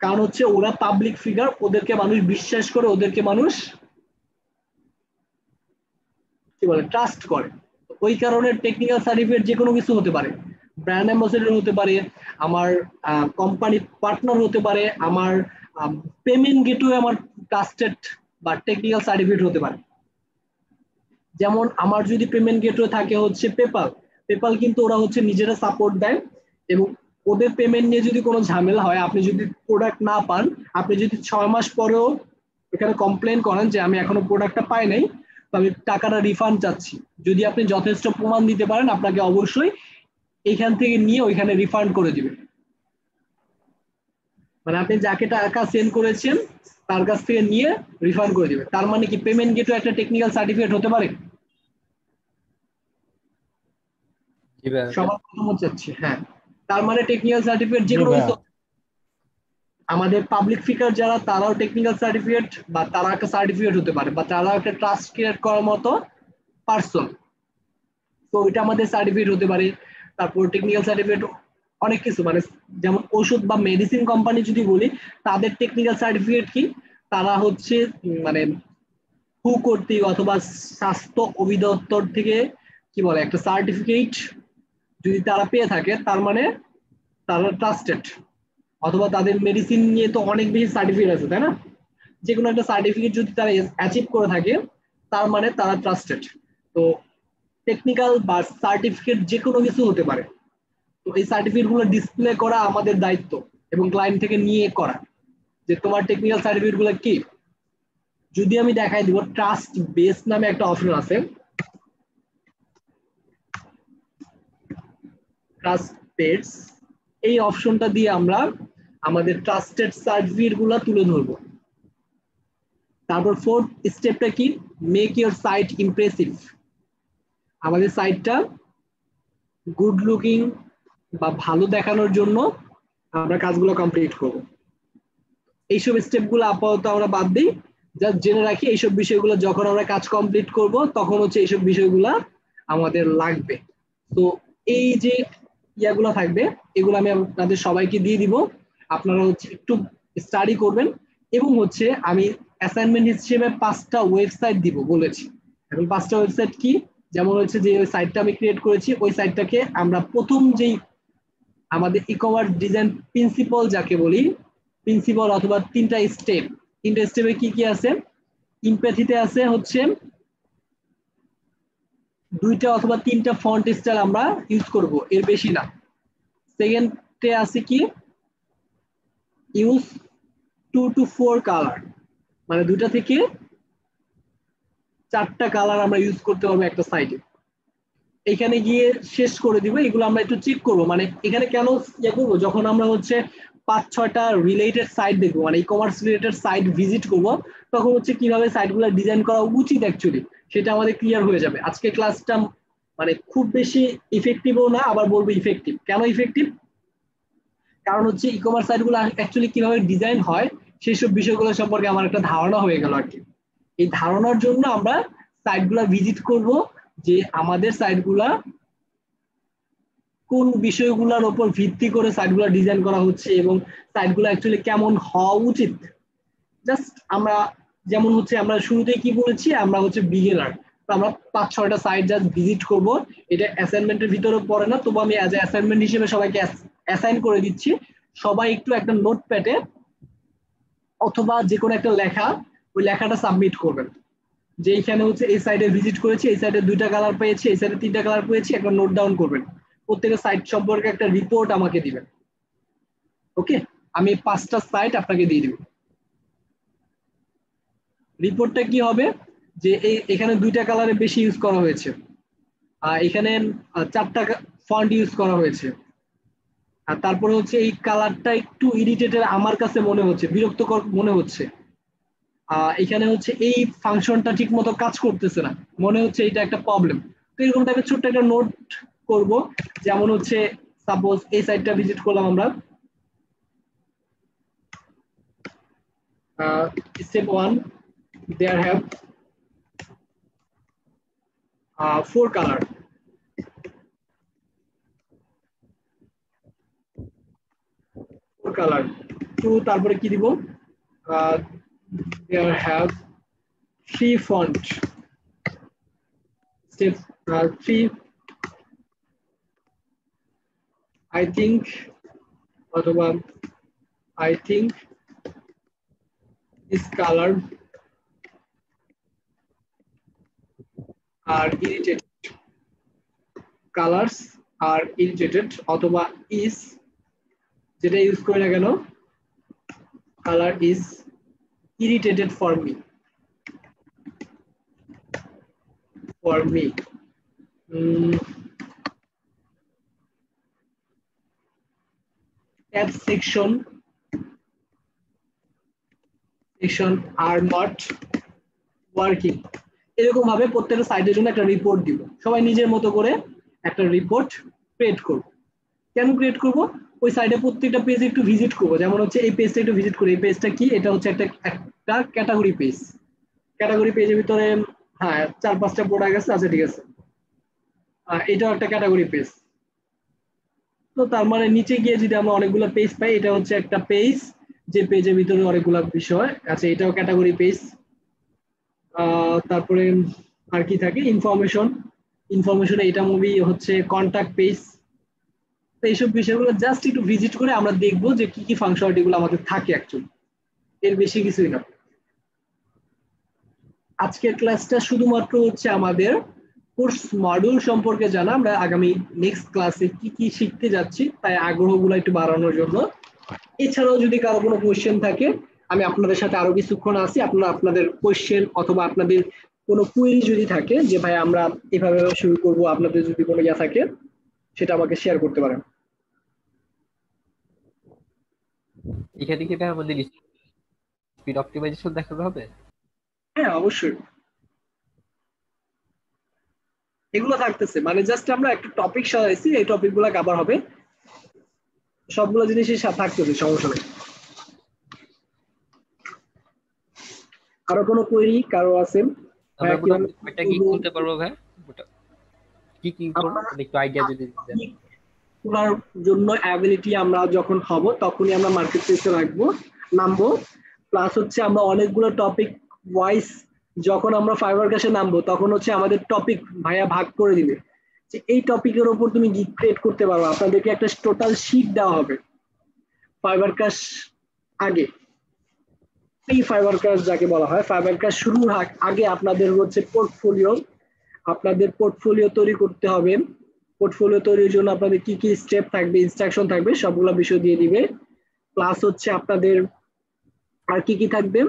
কারণ হচ্ছে ওরা পাবলিক ফিগার, ওদেরকে মানুষ বিশ্বাস করে, ওদেরকে মানুষ কি বলে ট্রাস্ট করে। ওই কারণে টেকনিক্যাল সার্টিফিকেট যে কোনো কিছু হতে পারে, ব্র্যান্ড অ্যাম্বাসেডর হতে পারে, আমার কোম্পানি পার্টনার হতে পারে, আমার পেমেন্ট গেটওয়ে আমার ট্রাস্টেড বা টেকনিক্যাল সার্টিফিকেট হতে পারে। যেমন আমার যদি পেমেন্ট গেটওয়ে থাকে হচ্ছে পেপাল, পেপাল কিন্তু ওরা হচ্ছে নিজেরা সাপোর্ট দেয়, এবং ওদের পেমেন্ট নিয়ে যদি কোনো ঝামেলা হয়, আপনি যদি প্রোডাক্ট না পান, আপনি যদি 6 মাস পরেও এখানে কমপ্লেন করেন যে আমি এখনো প্রোডাক্টটা পাই নাই, তো আমি টাকাটা রিফান্ড চাচ্ছি, যদি আপনি যথেষ্ট প্রমাণ দিতে পারেন আপনাকে অবশ্যই এইখান থেকে নিয়ে ওইখানে রিফান্ড করে দিবে। মানে আপনি যাকে টাকা সেন্ড করেছেন তার কাছ থেকে নিয়ে রিফান্ড করে দিবে। তার মানে কি পেমেন্ট গেটওয়ে একটা টেকনিক্যাল সার্টিফিকেট হতে পারে? সবার কথা চাচ্ছি, হ্যাঁ। তার মানে টেকনিক্যাল সার্টিফিকেট যে কোনো কিছু, আমাদের পাবলিক ফিগার যারা তারাও টেকনিক্যাল সার্টিফিকেট বা তারা একটা সার্টিফিকেট হতে পারে, বা তারা একটা ট্রাস্ট ক্রিয়েট করার মতো পারসন, তো এটা আমাদের সার্টিফিকেট হতে পারে। তারপর টেকনিক্যাল সার্টিফিকেট অনেক কিছু, মানে যেমন ওষুধ বা মেডিসিন কোম্পানি যদি বলি, তাদের টেকনিক্যাল সার্টিফিকেট কি, তারা হচ্ছে মানে হু কর্তৃক অথবা স্বাস্থ্য অধিদপ্তর থেকে কি বলে একটা সার্টিফিকেট যদি তারা পেয়ে থাকে, তার মানে তারা ট্রাস্টেড। অথবা তাদের মেডিসিন নিয়ে তো অনেক বেশি সার্টিফিকেট আছে, তাই না? যে কোনো একটা সার্টিফিকেট যদি তারা অ্যাচিভ করে থাকে, তার মানে তারা ট্রাস্টেড। তো টেকনিক্যাল বা সার্টিফিকেট যে কোনো কিছু হতে পারে। তো এই সার্টিফিকেট গুলো ডিসপ্লে করা আমাদের দায়িত্ব এবং ক্লায়েন্ট থেকে নিয়ে করা যে তোমার টেকনিক্যাল সার্টিফিকেট গুলো কি। যদি আমি দেখাই দিব, ট্রাস্ট বেস নামে একটা অপশন আছে, ট্রাস্ট বেস, এই অপশনটা দিয়ে আমরা আমাদের ট্রাস্টেড সার্টিফিকেট গুলো তুলে ধরবো। তারপর ফোর্থ স্টেপটা কি, মেক ইউর সাইট ইমপ্রেসিভ। আমাদের সাইটটা গুড লুকিং বা ভালো দেখানোর জন্য আমরা কাজগুলো কমপ্লিট করব। এইসব স্টেপগুলো আপাতত আমরা বাদ দিই, জাস্ট জেনে রাখি এইসব বিষয়গুলো যখন আমরা কাজ কমপ্লিট করব তখন হচ্ছে এইসব বিষয়গুলো আমাদের লাগবে। তো এই যে ইয়াগুলো থাকবে, এগুলো আমি আপনাদের সবাইকে দিয়ে দিব, আপনারা হচ্ছে একটু স্টাডি করবেন। এবং হচ্ছে আমি অ্যাসাইনমেন্ট হিসেবে 5টা ওয়েবসাইট দিব বলেছি। এখন 5টা ওয়েবসাইট কি, যেমন হচ্ছে যে সাইটটা আমি ক্রিয়েট করেছি, ওই সাইটটাকে আমরা প্রথম যেই আমাদের ই কমার্স ডিজাইন প্রিন্সিপাল যাকে বলি, প্রিন্সিপাল অথবা 3টা স্টেপ, 3টা স্টেপে কি কি আছে, ইমপ্যাথিতে আছে হচ্ছে 2টা অথবা 3টা ফন্ট স্টাইল আমরা ইউজ করব, এর বেশি না। সেকেন্ডে আছে কি, ইউজ 2 to 4 কালার, মানে 2টা থেকে 4টা কালার আমরা ইউজ করতে পারবো একটা সাইটে। এখানে গিয়ে শেষ করে দিব, এগুলো আমরা একটু চেক করব। মানে এখানে কেন ইয়ে করবো, যখন আমরা হচ্ছে 5-6টা রিলেটেড সাইট দেখবো, মানে e commerce related site visit করব, তখন হচ্ছে কিভাবে সাইটগুলো ডিজাইন করা উচিত অ্যাকচুয়ালি সেটা আমাদের ক্লিয়ার হয়ে যাবে। আজকে ক্লাসটা মানে খুব বেশি ইফেক্টিভও না, আবার বলবো ইফেক্টিভ। কেন ইফেক্টিভ, কারণ হচ্ছে ই কমার্স সাইটগুলো অ্যাকচুয়ালি কিভাবে ডিজাইন হয় সেই সব বিষয়গুলো সম্পর্কে আমার একটা ধারণা হয়ে গেল আর কি। এই ধারণার জন্য আমরা সাইটগুলো ভিজিট করব, যে আমাদের সাইটগুলা কোন বিষয়গুলোর উপর ভিত্তি করে সাইটগুলো ডিজাইন করা হচ্ছে এবং সাইটগুলো অ্যাকচুয়ালি কেমন হওয়া উচিত। জাস্ট আমরা যেমন হচ্ছে আমরা শুরুতেই কি বলেছি, আমরা হচ্ছে বিগিনার, তো আমরা 5-6টা সাইট জাস্ট ভিজিট করব। এটা অ্যাসাইনমেন্টের ভিতরে পড়ে না, তবু আমি অ্যাজ এ অ্যাসাইনমেন্ট হিসেবে সবাইকে অ্যাসাইন করে দিচ্ছি। সবাই একটু একটা নোটপ্যাডে অথবা যে কোনো একটা লেখা, ওই লেখাটা সাবমিট করবেন যে এইখানে হচ্ছে এই সাইডে ভিজিট করেছি, এই সাইডে 2টা কালার পেয়েছি, এই সাইডে 3টা কালার পেয়েছি, একটা নোট ডাউন করবেন। প্রত্যেকটা সাইট সম্পর্কে একটা রিপোর্ট আমাকে দিবেন। ওকে, আমি 5টা সাইট আপনাকে দিয়ে দিব। রিপোর্টটা কি হবে, যে এখানে 2টা কালারে বেশি ইউজ করা হয়েছে, এখানে 4টা ফন্ট ইউজ করা হয়েছে, আর তারপরে হচ্ছে এই কালারটা একটু ইরিটেটেড আমার কাছে মনে হচ্ছে, বিরক্তকর মনে হচ্ছে, এখানে হচ্ছে এই ফাংশনটা ঠিক মতো কাজ করতেছে না, মনে হচ্ছে এটা একটা প্রবলেম। তো এরকম টাইপের ছোট্ট একটা নোট করব। যেমন হচ্ছে সাপোজ এই সাইটটা ভিজিট করলাম আমরা, step 1, there have 4 color, তো তারপরে কি দিব, there have 3 font, step 3, I think অথবা I think this color are irritated, colors are irritated অথবা is, যেটা ইউজ করি না কেন, color is irritated for me, tab section are not working। এরকম ভাবে প্রত্যেকটা সাইটের জন্য একটা রিপোর্ট দিব। সবাই নিজের মতো করে একটা রিপোর্ট ক্রিয়েট করব। কেন ক্রিয়েট করব, ওই সাইটে প্রত্যেকটা পেজ একটু ভিজিট করব। যেমন হচ্ছে এই পেজটা একটু ভিজিট করি, এই পেজটা কি, এটা হচ্ছে একটা ক্যাটাগরি পেজ। ক্যাটাগরি পেজের ভিতরে 4-5টা প্রোডাক্ট আছে, আচ্ছা ঠিক আছে, এটাও একটা ক্যাটাগরি পেজ। তো তার মানে নিচে গিয়ে যদি আমরা অনেকগুলো পেজ পাই, এটা হচ্ছে একটা পেজ, যে পেজের ভিতরে অনেকগুলো বিষয় আছে, এটাও ক্যাটাগরি পেজ। তারপরে আর কি থাকে, ইনফরমেশন, এটা মুভি হচ্ছে কন্টাক্ট পেজ। তো এইসব বিষয়গুলো জাস্ট একটু ভিজিট করে আমরা দেখবো যে কি কি ফাংশনালিটি গুলো আমাদের থাকে অ্যাকচুয়ালি, এর বেশি কিছুই না। আজকের ক্লাসটা শুধুমাত্র হচ্ছে আমাদের কোর্স মডিউল সম্পর্কে জানা, আমরা আগামী নেক্সট ক্লাসে কি কি শিখতে যাচ্ছি তাই আগ্রহগুলো একটু বাড়ানোর জন্য। এছাড়াও যদি কারো কোনো কোয়েশ্চেন থাকে, আমি আপনাদের সাথে আরো কিছুক্ষণ আছি, আপনারা আপনাদের কোয়েশ্চেন অথবা আপনাদের কোনো কুয়েরি যদি থাকে যে ভাই আমরা এভাবে শুরু করব, আপনাদের যদি কোনো ইয়া থাকে সেটা আমাকে শেয়ার করতে পারেন। এখানে কি ভাই আমাদের স্পিড অপটিমাইজেশন দেখানো হবে? হ্যাঁ অবশ্যই, এগুলো থাকতেছে, মানে জাস্ট আমরা একটা টপিক সাজাইছি, এই টপিকগুলো কভার হবে, সবগুলো জিনিসই থাকতেছে, সমস্যা নেই। আরো কোনো কোয়েরি কারো আছে? আমরা এটা কি করতে পারবো ভাই? কি কি করব একটু আইডিয়া যদি দেন। তোলার জন্য অ্যাবিলিটি আমরা যখন হব তখনই আমরা মার্কেট প্লেসে নামবো। প্লাস হচ্ছে আমরা অনেকগুলো টপিক ওয়াইজ যখন আমরা ফাইবার ক্যাশে নামবো তখন হচ্ছে আমাদের টপিক ভাইয়া ভাগ করে দিবে যে এই টপিকের উপর তুমি গিগ ক্রিয়েট করতে পারো। আপনাদেরকে একটা টোটাল শীট দেওয়া হবে ফাইবার ক্যাশ আগে, এই ফাইবার ক্যাশ যাকে বলা হয়। ফাইবার ক্যাশ শুরুর আগে আপনাদের হচ্ছে পোর্টফোলিও তৈরি করতে হবে। পোর্টফোলিও তৈরির জন্য আপনাদের কি কি স্টেপ থাকবে, ইনস্ট্রাকশন থাকবে, সবগুলো বিষয় দিয়ে দিবে। প্লাস হচ্ছে আপনাদের আর কি কি থাকবে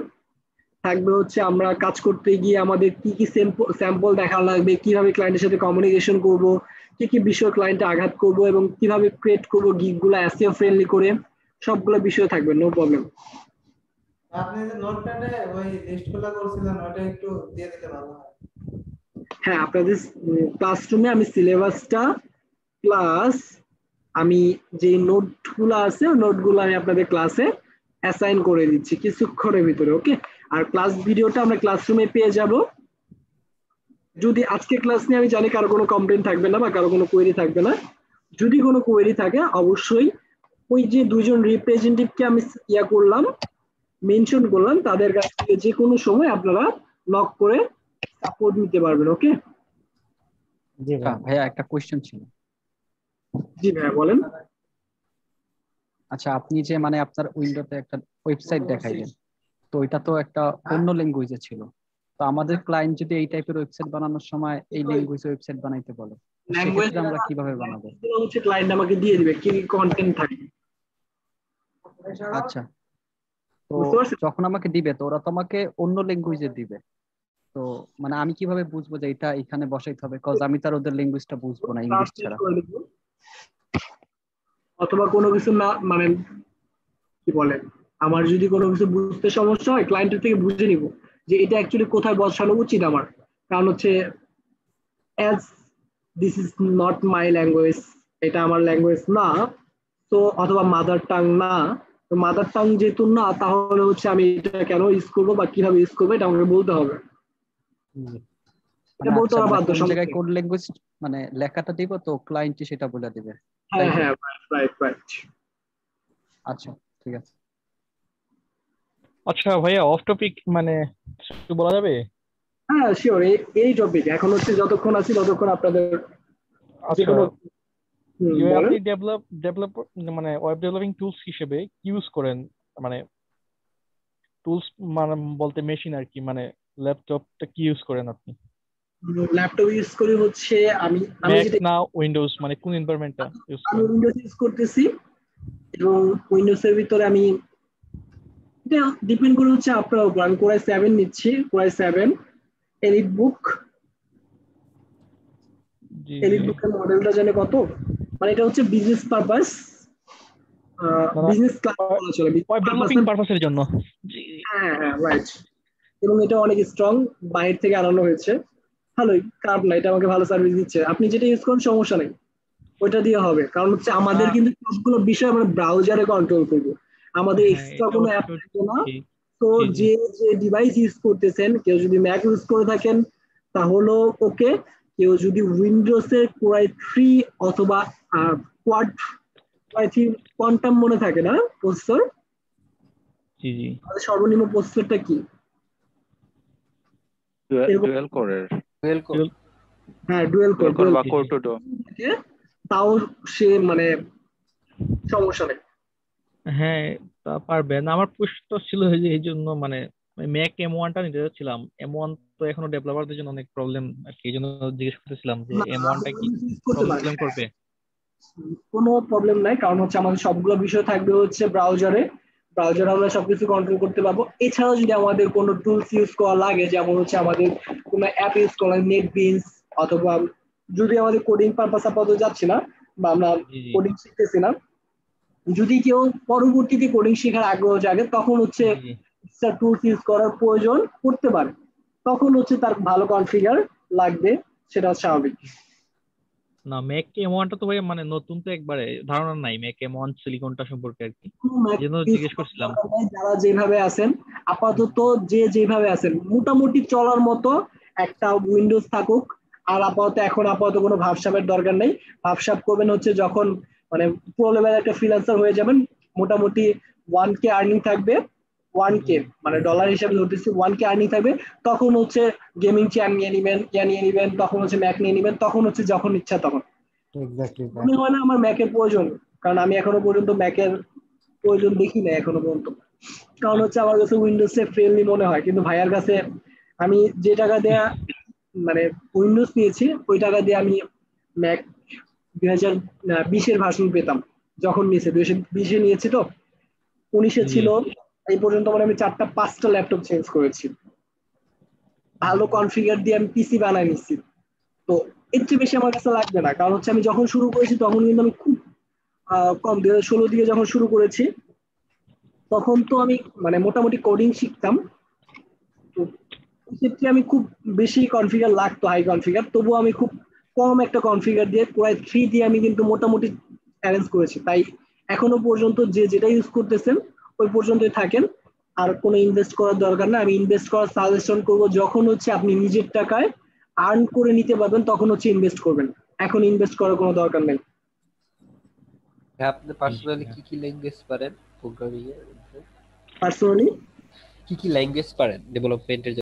হচ্ছে আমরা কাজ করতে গিয়ে আমাদের কি কি স্যাম্পল দেখা লাগবে, কিভাবে ক্লায়েন্টের সাথে কমিউনিকেশন করব, কি কি বিষয় ক্লায়েন্টে আঘাত করব এবং কিভাবে ক্রিয়েট করব গিগগুলো এসইও ফ্রেন্ডলি করে, সবগুলো বিষয় থাকবে, নো প্রবলেম। আপনি যে নোটপ্যাডে ওই লিস্টগুলো করছিলেন ওটা একটু দিয়ে দিলে ভালো হয়। হ্যাঁ, আপনাদের ক্লাসরুমে আমি সিলেবাসটা প্লাস আমি যে নোটগুলো আছে নোটগুলো আমি আপনাদের ক্লাসে অ্যাসাইন করে দিচ্ছি কিছুক্ষণের ভিতরে, ওকে? আর ক্লাস ভিডিওটা আমরা ক্লাসরুমে পেয়ে যাব। যদি আজকে ক্লাস নিয়ে আমি জানি কারো কোনো কমপ্লেইন থাকবে না বা কারো কোনো কোয়েরি থাকবে না, যদি কোনো কোয়েরি থাকে অবশ্যই ওই যে দুইজন রিপ্রেজেন্টেটিভকে আমি মেনশন করলাম তাদের কাছ থেকে যে কোনো সময় আপনারা নক করে সাপোর্ট নিতে পারবেন, ওকে? জি ভাইয়া, একটা কোশ্চেন ছিল। জি ভাইয়া বলেন। আচ্ছা, আপনি যে মানে আপনার উইন্ডোতে একটা ওয়েবসাইট দেখাইলেন, তো এটা তো একটা অন্য ল্যাঙ্গুয়েজে ছিল, তো আমাদের ক্লায়েন্ট যদি এই টাইপের ওয়েবসাইট বানানোর সময় এই ল্যাঙ্গুয়েজে ওয়েবসাইট বানাইতে বলে, সেক্ষেত্রে আমরা কিভাবে বানাবো? হচ্ছে ক্লায়েন্ট আমাকে দিয়ে দিবে কি কন্টেন্ট থাকে। আচ্ছা, তো যখন আমাকে দিবে তো ওরা তো আমাকে অন্য ল্যাঙ্গুয়েজে দিবে, তো মানে আমি কিভাবে বুঝবো যে এটা এখানে বসাইতে হবে? কজ আমি তার ওদের ল্যাঙ্গুয়েজটা বুঝবো না, ইংলিশ ছাড়া। অথবা কোনো কিছু না, মানে কি বলে, আমার যদি কোনো কিছু বুঝতে সমস্যা হয় ক্লায়েন্টের থেকে বুঝে নিব যে এটা অ্যাকচুয়ালি কোথায় বসানো উচিত আমার, কারণ হচ্ছে as this is not my language, এটা আমার ল্যাঙ্গুয়েজ না, তো অথবা মাদার টাং না, তো মাদার টাং যেহেতু না তাহলে হচ্ছে আমি এটা কেন ইউজ করবো বা কিভাবে ইউজ করবো এটা আমাকে বলতে হবে। এটা বলতে হবে বাধ্য, কোন জায়গায় কোন ল্যাঙ্গুয়েজ মানে লেখাটা দিব তো ক্লায়েন্টই সেটা বলে দিবে। হ্যাঁ হ্যাঁ, রাইট। আচ্ছা ঠিক আছে। আচ্ছা ভাইয়া, অফ টপিক মানে একটু বলা যাবে? হ্যাঁ শিওর, এই টপিক এখন হচ্ছে যতক্ষণ আছি ততক্ষণ আপনাদের যে কোনো আপনি ডেভেলপার মানে ওয়েব ডেভেলপিং টুলস হিসেবে কি ইউজ করেন? মানে টুলস মানে বলতে মেশিন আর কি, মানে ল্যাপটপটা কি ইউজ করেন আপনি? ল্যাপটপ ইউজ করি হচ্ছে আমি ম্যাক না উইন্ডোজ, মানে কোন এনভায়রনমেন্টটা ইউজ করেন? আমি উইন্ডোজ ইউজ করতেছি এবং উইন্ডোজের ভিতরে আমি, এটা ডিপেন্ড করে হচ্ছে আপনার উপর, আমি কোরাই 7 নিচ্ছি, কোরাই 7 এলিট বুক। এলিট বুকের মডেলটা জানে কত, মানে এটা হচ্ছে বিজনেস পারপাস, বিজনেস ক্লাস বলা চলে, ওয়েব ডেভেলপিং পারপাসের জন্য। হ্যাঁ হ্যাঁ রাইট। এবং এটা অনেক স্ট্রং, বাইরে থেকে আনানো হয়েছে, ভালোই, খারাপ না, এটা আমাকে ভালো সার্ভিস দিচ্ছে। আপনি যেটা ইউজ করেন সমস্যা নেই, ওইটা দিয়ে হবে, কারণ হচ্ছে আমাদের কিন্তু সবগুলো বিষয় আমরা ব্রাউজারে কন্ট্রোল করবো, আমাদের এক্সট্রা কোনো অ্যাপ থাকবে না। তো যে ডিভাইস ইউজ করতেছেন, কেউ যদি ম্যাক ইউজ করে থাকেন তাহলেও ওকে, কেউ যদি উইন্ডোজের কোরাই 3 অথবা কোয়াড আই থিঙ্ক কোয়ান্টাম মনে থাকে না প্রসেসর, জি জি আমাদের সর্বনিম্ন প্রসেসরটা কি এরকম? ডুয়েল কোরের, হ্যাঁ ডুয়েল কোর, ডুয়েল কোর বা কোর টু ডো। তাও সে মানে সমস্যা নেই। হ্যাঁ তা পারবেন। আমার প্রশ্ন ছিল এই যে এই জন্য মানে ম্যাক M1টা নিতে চাচ্ছিলাম। M1 তো এখনো ডেভেলপারদের জন্য অনেক প্রবলেম আর কি, এই জন্য জিজ্ঞেস করতেছিলাম যে না, M1টা কি করতে পারে, প্রবলেম করবে? কোনো প্রবলেম নাই, কারণ হচ্ছে আমাদের সবগুলো বিষয় থাকবে হচ্ছে ব্রাউজারে, ব্রাউজারে আমরা সবকিছু কন্ট্রোল করতে পারবো। এছাড়াও যদি আমাদের কোনো টুলস ইউজ করা লাগে, যেমন হচ্ছে আমাদের কোনো অ্যাপ ইউজ করা, নেটবিনস, অথবা যদি আমাদের কোডিং পারপাস আপাতত যাচ্ছে না বা আমরা জি জি কোডিং শিখতেছি না, যদি কেউ পরবর্তীতে কোডিং শেখার আগ্রহ জাগে, তখন হচ্ছে জি টুলস ইউজ করার প্রয়োজন পড়তে পারে, তখন হচ্ছে তার ভালো কনফিগার লাগবে, সেটা স্বাভাবিক। না ম্যাক M1টা তো ভাই মানে নতুন তো, একবারে ধারণা নাই ম্যাক M1 সিলিকনটা সম্পর্কে আর কি, এই জন্য জিজ্ঞেস করছিলাম। যারা যেভাবে আছেন আপাতত, যে যেভাবে আছেন মোটামুটি চলার মতো একটা উইন্ডোজ থাকুক। আর আপাতত কোনো ভাবসাবের দরকার নেই। ভাবসাব করবেন হচ্ছে যখন মানে প্রো লেভেল একটা ফ্রিল্যান্সার হয়ে যাবেন, মোটামুটি 1K আর্নিং থাকবে, 1K মানে ডলার হিসাবে ধরতেছি, 1K আর্নিং থাকবে, তখন হচ্ছে গেমিং চেয়ার নিয়ে নিবেন, তখন হচ্ছে ম্যাক নিয়ে নিবেন, তখন হচ্ছে যখন ইচ্ছা তখন। এক্স্যাক্টলি মনে হয় না আমার ম্যাকের প্রয়োজন, কারণ আমি এখনো পর্যন্ত ম্যাকের প্রয়োজন দেখি না এখনো পর্যন্ত। কারণ হচ্ছে আমার কাছে উইন্ডোজে ফ্রেন্ডলি মনে হয়, কিন্তু ভাইয়ার কাছে আমি যে টাকা দেয়া মানে উইন্ডোজ নিয়েছি, ওই টাকা দিয়ে আমি ম্যাক 2020-এর ভার্সন পেতাম যখন নিয়েছে, 2020-এ নিয়েছি তো, 19-এ জি ছিল। এই পর্যন্ত মানে আমি 4টা-5টা ল্যাপটপ চেঞ্জ করেছি, ভালো কনফিগার দিয়ে আমি পিসি বানাই নিচ্ছি। তো এর চেয়ে বেশি আমার কাছে লাগবে না, কারণ হচ্ছে আমি যখন শুরু করেছি তখন কিন্তু আমি খুব কম 2016 দিয়ে যখন শুরু করেছি, তখন তো আমি মানে মোটামুটি কোডিং শিখতাম। তো সেক্ষেত্রে আমি খুব বেশি কনফিগার লাগতো, হাই কনফিগার, তবুও আমি খুব কম একটা কনফিগার দিয়ে প্রায় 3 দিয়ে আমি কিন্তু মোটামুটি অ্যারেঞ্জ করেছি। তাই এখনো পর্যন্ত যে যেটা ইউজ করতেছেন ওই পর্যন্তই থাকেন, আর কোনো ইনভেস্ট করার দরকার না। আমি ইনভেস্ট করার সাজেশন করব যখন হচ্ছে আপনি নিজের টাকায় আর্ন করে নিতে পারবেন, তখন হচ্ছে ইনভেস্ট করবেন, এখন ইনভেস্ট করার কোনো দরকার নেই। আপনি পার্সোনালি কি কি ল্যাঙ্গুয়েজ পারেন প্রোগ্রামিং এর? পার্সোনালি কি কি ল্যাঙ্গুয়েজ পারেন ডেভেলপমেন্টের?